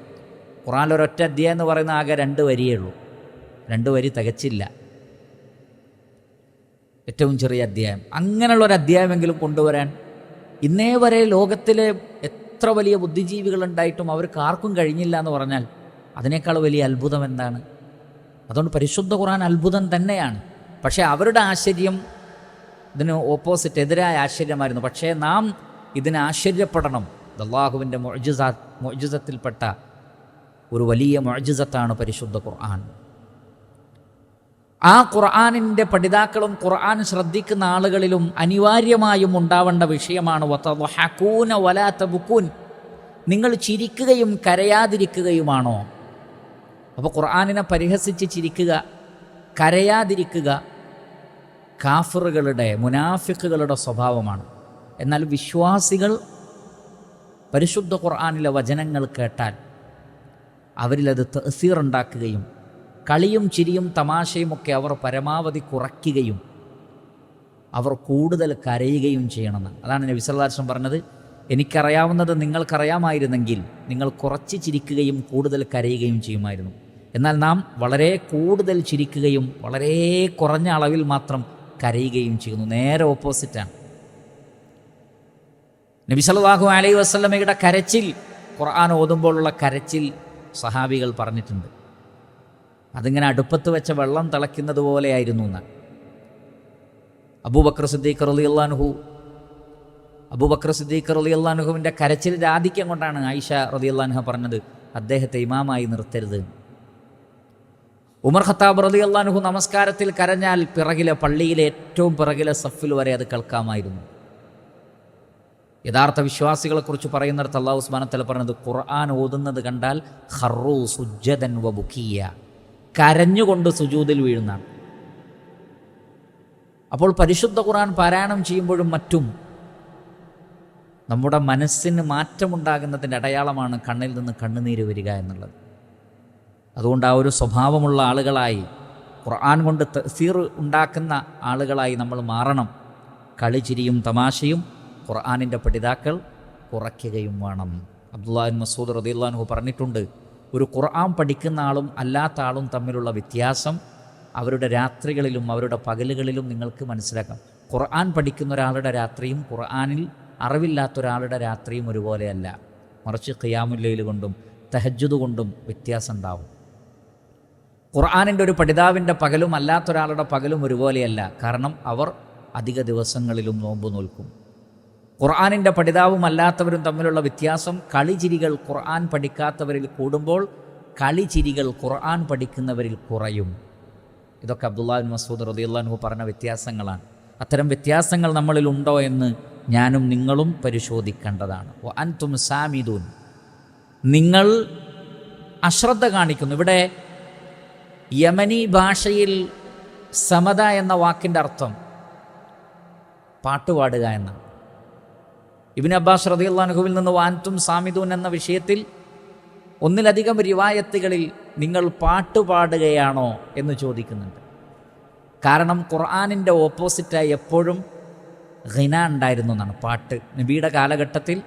Speaker 1: ഖുർആനിൽ ഒരൊറ്റ അധ്യായം എന്ന് പറയുന്ന ആകെ 2 വരിയേ ഉള്ളൂ. 2 വരി തികച്ചില്ല, ഏറ്റവും ചെറിയ അധ്യായം. അങ്ങനെയുള്ളൊരു അധ്യായമെങ്കിലും കൊണ്ടുവരാൻ ഇന്നേ വരെ ലോകത്തിലെ എത്ര വലിയ ബുദ്ധിജീവികളുണ്ടായിട്ടും അവർക്ക് ആർക്കും കഴിഞ്ഞില്ല എന്ന് പറഞ്ഞാൽ അതിനേക്കാൾ വലിയ അത്ഭുതം എന്താണ്? അതുകൊണ്ട് പരിശുദ്ധ ഖുർആൻ അത്ഭുതം തന്നെയാണ്. പക്ഷേ അവരുടെ ആശ്ചര്യം ഇതിന് ഓപ്പോസിറ്റ്, എതിരായ ആശ്ചര്യമായിരുന്നു. പക്ഷേ നാം ഇതിന് ആശ്ചര്യപ്പെടണം. അല്ലാഹുവിൻ്റെ മുഅ്ജിസത്തിൽപ്പെട്ട ഒരു വലിയ മുഅ്ജിസത്താണ് പരിശുദ്ധ ഖുർആൻ. ആ ഖുർആനിൻ്റെ പഠിതാക്കളും ഖുർആൻ ശ്രദ്ധിക്കുന്ന ആളുകളിലും അനിവാര്യമായും ഉണ്ടാവേണ്ട വിഷയമാണ് വതദ്ഹകൂന വലാ തബ്കൂൻ, നിങ്ങൾ ചിരിക്കുകയും കരയാതിരിക്കുകയുമാണോ? അപ്പോൾ ഖുർആനിനെ പരിഹസിച്ച് ചിരിക്കുക, കരയാതിരിക്കുക കാഫിറുകളുടെ, മുനാഫിക്കുകളുടെ സ്വഭാവമാണ്. എന്നാൽ വിശ്വാസികൾ പരിശുദ്ധ ഖുർആനിലെ വചനങ്ങൾ കേട്ടാൽ അവരിലത് തഅ്സീറുണ്ടാക്കുകയും കളിയും ചിരിയും തമാശയുമൊക്കെ അവർ പരമാവധി കുറയ്ക്കുകയും അവർ കൂടുതൽ കരയുകയും ചെയ്യണമെന്ന്. അതാണ് നബി സല്ലല്ലാഹു അലൈഹി വസല്ലം പറഞ്ഞത്, എനിക്കറിയാവുന്നത് നിങ്ങൾക്കറിയാമായിരുന്നെങ്കിൽ നിങ്ങൾ കുറച്ച് ചിരിക്കുകയും കൂടുതൽ കരയുകയും ചെയ്യുമായിരുന്നു. എന്നാൽ നാം വളരെ കൂടുതൽ ചിരിക്കുകയും വളരെ കുറഞ്ഞ അളവിൽ മാത്രം കരയുകയും ചെയ്യുന്നു. നേരെ ഓപ്പോസിറ്റാണ്. നബി സല്ലല്ലാഹു അലൈഹി വസല്ലമയുടെ കരച്ചിൽ, ഖുർആൻ ഓതുമ്പോഴുള്ള കരച്ചിൽ സഹാബികൾ പറഞ്ഞിട്ടുണ്ട്. അതിങ്ങനെ അടുപ്പത്ത് വെച്ച വെള്ളം തിളയ്ക്കുന്നത് പോലെയായിരുന്നു എന്നാണ്. അബൂബക്കർ സിദ്ദീഖ് റളിയല്ലാഹു അൻഹുവിൻ്റെ കരച്ചിലിൻ്റെ ആധിക്യം കൊണ്ടാണ് ആയിഷ റളിയല്ലാഹു അൻഹ പറഞ്ഞത് അദ്ദേഹത്തെ ഇമാമായി നിർത്തരുത്. ഉമർ ഖത്താബ് റളിയല്ലാഹു അൻഹു നമസ്കാരത്തിൽ കരഞ്ഞാൽ പള്ളിയിലെ ഏറ്റവും പിറകിലെ സഫിൽ വരെ അത് കേൾക്കാമായിരുന്നു. യഥാർത്ഥ വിശ്വാസികളെക്കുറിച്ച് പറയുന്നിടത്ത് അല്ലാഹു സുബ്ഹാനഹു വ തആല പറഞ്ഞത്, ഖുർആൻ ഓതുന്നത് കണ്ടാൽ ഖറൂ സുജ്ജദൻ വ ബുക്കിയ, കരഞ്ഞുകൊണ്ട് സുജൂദിൽ വീഴുന്നതാണ്. അപ്പോൾ പരിശുദ്ധ ഖുർആൻ പാരായണം ചെയ്യുമ്പോഴും മറ്റും നമ്മുടെ മനസ്സിന് മാറ്റമുണ്ടാകുന്നതിൻ്റെ അടയാളമാണ് കണ്ണിൽ നിന്ന് കണ്ണുനീര് വരിക എന്നുള്ളത്. അതുകൊണ്ട് ആ ഒരു സ്വഭാവമുള്ള ആളുകളായി, ഖുർആൻ കൊണ്ട് തഅ്സീർ ഉണ്ടാക്കുന്ന ആളുകളായി നമ്മൾ മാറണം. കളിച്ചിരിയും തമാശയും ഖുർആനിൻ്റെ പഠിതാക്കൾ കുറയ്ക്കുകയും വേണം. അബ്ദുല്ലാഹ് ഇബ്നു മസ്ഊദ് റളിയല്ലാഹു അൻഹു പറഞ്ഞിട്ടുണ്ട്, ഒരു ഖുർആൻ പഠിക്കുന്ന ആളും അല്ലാത്ത ആളും തമ്മിലുള്ള വ്യത്യാസം അവരുടെ രാത്രികളിലും അവരുടെ പകലുകളിലും നിങ്ങൾക്ക് മനസ്സിലാക്കാം. ഖുർആൻ പഠിക്കുന്ന ഒരാളുടെ രാത്രിയും ഖുർആനിൽ അറിവില്ലാത്ത ഒരാളുടെ രാത്രിയും ഒരുപോലെയല്ല. മറിച്ച് ഖിയാമുൽ ലൈൽ കൊണ്ടും തഹജ്ജുദ് കൊണ്ടും വ്യത്യാസം ഉണ്ടാവും. ഖുർആനിൻ്റെ ഒരു പഠിതാവിൻ്റെ പകലും അല്ലാത്തൊരാളുടെ പകലും ഒരുപോലെയല്ല. കാരണം അവർ അധിക ദിവസങ്ങളിലും നോമ്പ് നോൽക്കും. ഖുർആനിൻ്റെ പഠിതാവും അല്ലാത്തവരും തമ്മിലുള്ള വ്യത്യാസം, കളിചിരികൾ ഖുർആൻ പഠിക്കാത്തവരിൽ കൂടുമ്പോൾ കളിചിരികൾ ഖുർആൻ പഠിക്കുന്നവരിൽ കുറയും. ഇതൊക്കെ അബ്ദുല്ലാഹ് ഇബ്നു മസ്ഊദ് റളിയല്ലാഹു അൻഹു പറഞ്ഞ വ്യത്യാസങ്ങളാണ്. അത്തരം വ്യത്യാസങ്ങൾ നമ്മളിൽ ഉണ്ടോ എന്ന് ഞാനും നിങ്ങളും പരിശോധിക്കേണ്ടതാണ്. വ അൻതും സാമിദൂൻ, നിങ്ങൾ അശ്രദ്ധ കാണിക്കുന്നു. ഇവിടെ യമനി ഭാഷയിൽ സമത എന്ന വാക്കിൻ്റെ അർത്ഥം പാട്ടുപാടുക എന്നാണ്. ഇബ്നു അബ്ബാസ് റളിയല്ലാഹു അൻഹുവിൽ നിന്ന് വാൻതും സാമിദൂൻ എന്ന വിഷയത്തിൽ ഒന്നിലധികം റിവായത്തുകളിൽ നിങ്ങൾ പാട്ടുപാടുകയാണോ എന്ന് ചോദിക്കുന്നുണ്ട്. കാരണം ഖുർആനിൻ്റെ ഓപ്പോസിറ്റായി എപ്പോഴും ഖിന ഉണ്ടായിരുന്നു എന്നാണ്, പാട്ട്. നബിയുടെ കാലഘട്ടത്തിൽ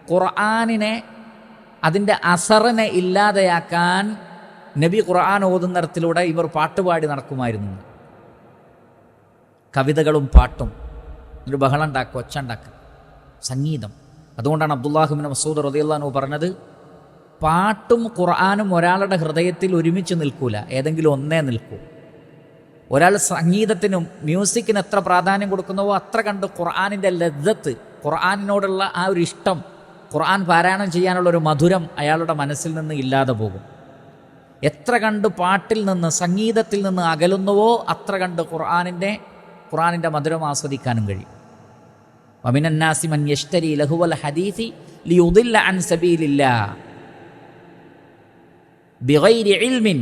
Speaker 1: ഖുർആനിനെ, അതിൻ്റെ അസറിനെ ഇല്ലാതെയാക്കാൻ നബി ഖുർആൻ ഓതുന്നിടത്തിലൂടെ ഇവർ പാട്ടുപാടി നടക്കുമായിരുന്നു. കവിതകളും പാട്ടും, ഒരു ബഹളം ഉണ്ടാക്കുക, ഒച്ച ഉണ്ടാക്കുക, സംഗീതം. അതുകൊണ്ടാണ് അബ്ദുല്ലാഹ് ഇബ്നു മസ്ഊദ് റളിയല്ലാഹു അൻഹു പറഞ്ഞത്, പാട്ടും ഖുർആനും ഒരാളുടെ ഹൃദയത്തിൽ ഒരുമിച്ച് നിൽക്കൂല, ഏതെങ്കിലും ഒന്നേ നിൽക്കൂ. ഒരാൾ സംഗീതത്തിനും മ്യൂസിക്കിന് എത്ര പ്രാധാന്യം കൊടുക്കുന്നുവോ അത്ര കണ്ട് ഖുർആനിൻ്റെ ലദ്ദത്ത്, ഖുർആനിനോടുള്ള ആ ഒരു ഇഷ്ടം, ഖുർആൻ പാരായണം ചെയ്യാനുള്ളൊരു മധുരം അയാളുടെ മനസ്സിൽ നിന്ന് ഇല്ലാതെ പോകും. എത്ര കണ്ട് പാട്ടിൽ നിന്ന്, സംഗീതത്തിൽ നിന്ന് അകലുന്നുവോ അത്ര കണ്ട് ഖുർആനിൻ്റെ മധുരം ആസ്വദിക്കാനും കഴിയും. വമിനന്നാസി മൻ യശ്തരി ലഹുവൽ ഹദീസി ലിയുദില്ല അൻ സബീലില്ലാഹ് ബിഗൈരി ഇൽമിൻ,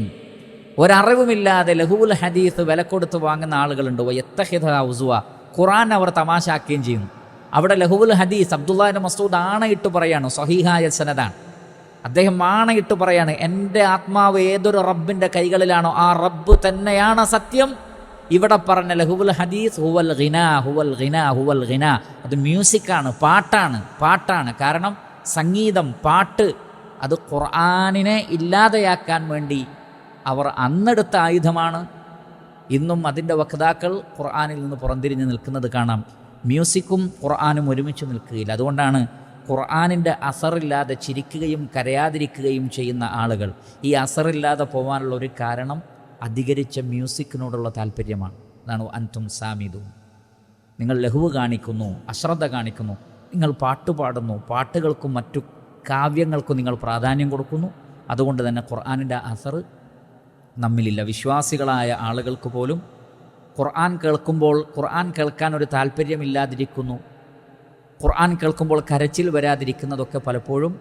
Speaker 1: ഒരറിവുമില്ലാതെ ലഹുവുൽ ഹദീസ് വില കൊടുത്ത് വാങ്ങുന്ന ആളുകളുണ്ട്. വയത്തഹിദ ഉസ്വ, ഖുർആൻ അവർ തമാശാക്കുകയും ചെയ്യുന്നു. അവിടെ ലഹുവുൽ ഹദീസ് അബ്ദുല്ലാഹ് ഇബ്നു മസ്ഊദ് ആണയിട്ട് പറയാണ്, സ്വഹീഹായ സനദാണ്. അദ്ദേഹം ആണയിട്ട് പറയാണ്, എൻ്റെ ആത്മാവ് ഏതൊരു റബ്ബിൻ്റെ കൈകളിലാണോ ആ റബ്ബ് തന്നെയാണ് സത്യം. ഇവിടെ പറഞ്ഞ ലഹുവുൽ ഹദീസ് ഹുവൽ ഗിനാ, ഹുവൽ ഗിനാ, ഹുവൽ ഗിനാ, അത് മ്യൂസിക്കാണ്, പാട്ടാണ്. കാരണം സംഗീതം, പാട്ട്, അത് ഖുർആനിനെ ഇല്ലാതെയാക്കാൻ വേണ്ടി അവർ അന്നെടുത്ത ആയുധമാണ്. ഇന്നും അതിൻ്റെ വക്താക്കൾ ഖുർആനിൽ നിന്ന് പുറംതിരിഞ്ഞ് നിൽക്കുന്നത് കാണാം. മ്യൂസിക്കും ഖുർആനും ഒരുമിച്ച് നിൽക്കുകയില്ല. അതുകൊണ്ടാണ് ഖുർആനിൻ്റെ അസറില്ലാതെ ചിരിക്കുകയും കരയാതിരിക്കുകയും ചെയ്യുന്ന ആളുകൾ. ഈ അസറില്ലാതെ പോകാനുള്ള ഒരു കാരണം അധികരിച്ച മ്യൂസിക്കിനോടുള്ള താല്പര്യമാണ്. അതാണ് അൻതും സാമിദൂൻ, നിങ്ങൾ ലഹുവ് കാണിക്കുന്നു, അശ്രദ്ധ കാണിക്കുന്നു, നിങ്ങൾ പാട്ടുപാടുന്നു, പാട്ടുകൾക്കും മറ്റു കാവ്യങ്ങൾക്കും നിങ്ങൾ പ്രാധാന്യം കൊടുക്കുന്നു. അതുകൊണ്ട് തന്നെ ഖുർആനിൻ്റെ അസർ നമ്മിലില്ല. വിശ്വാസികളായ ആളുകൾക്ക് പോലും ഖുർആൻ കേൾക്കുമ്പോൾ ഖുർആൻ കേൾക്കാൻ ഒരു താല്പര്യമില്ലാതിരിക്കുന്നു. ഖുർആൻ കേൾക്കുമ്പോൾ കരച്ചിൽ വരാതിരിക്കുന്നതൊക്കെ പലപ്പോഴും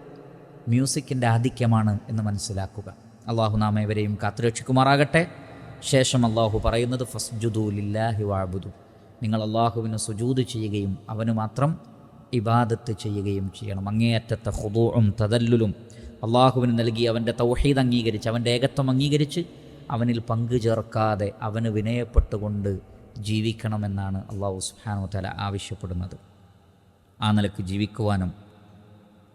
Speaker 1: മ്യൂസിക്കിൻ്റെ ആധിക്യമാണ് എന്ന് മനസ്സിലാക്കുക. അള്ളാഹു നാം ഏവരെയും കാത്തുരക്ഷിക്കുമാറാകട്ടെ. ശേഷം അള്ളാഹു പറയുന്നത് ഫസ്ജുദു ലില്ലാഹി വഅബ്ദു, നിങ്ങൾ അള്ളാഹുവിന് സുജൂദ് ചെയ്യുകയും അവന് മാത്രം ഇബാദത്ത് ചെയ്യുകയും ചെയ്യണം. അങ്ങേയറ്റത്തെ ഖുദൂഉം തദല്ലുലും അള്ളാഹുവിന് നൽകി അവൻ്റെ തൗഹീദ് അംഗീകരിച്ച് അവൻ്റെ ഏകത്വം അംഗീകരിച്ച് അവനിൽ പങ്കു ചേർക്കാതെ അവന് വിനയപ്പെട്ടുകൊണ്ട് ജീവിക്കണമെന്നാണ് അള്ളാഹു സുബ്ഹാനഹു വ തആല ആവശ്യപ്പെടുന്നത്. ആ നിലക്ക് ജീവിക്കുവാനും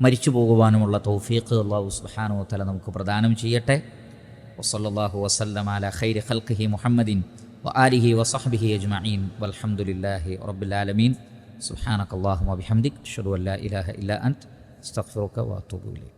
Speaker 1: മരിച്ചു പോകുവാനുമുള്ള തൗഫീഖ് അള്ളാഹു സുബ്ഹാനഹു വ തആല നമുക്ക് പ്രദാനം ചെയ്യട്ടെ. വസല്ലല്ലാഹു വസല്ലമ അലാ ഖൈരി ഖൽഖിഹി മുഹമ്മദിൻ വആലിഹി വസഹ്ബിഹി അജ്മഈൻ വൽഹംദുലില്ലാഹി റബ്ബിൽ ആലമീൻ. സുബ്ഹാനകല്ലാഹുമ്മ വബിഹംദിക അഷ്ഹദു അൻ ലാ ഇലാഹ ഇല്ലാ അൻത അസ്തഗ്ഫിറുക വഅതൂബു ഇലൈക്.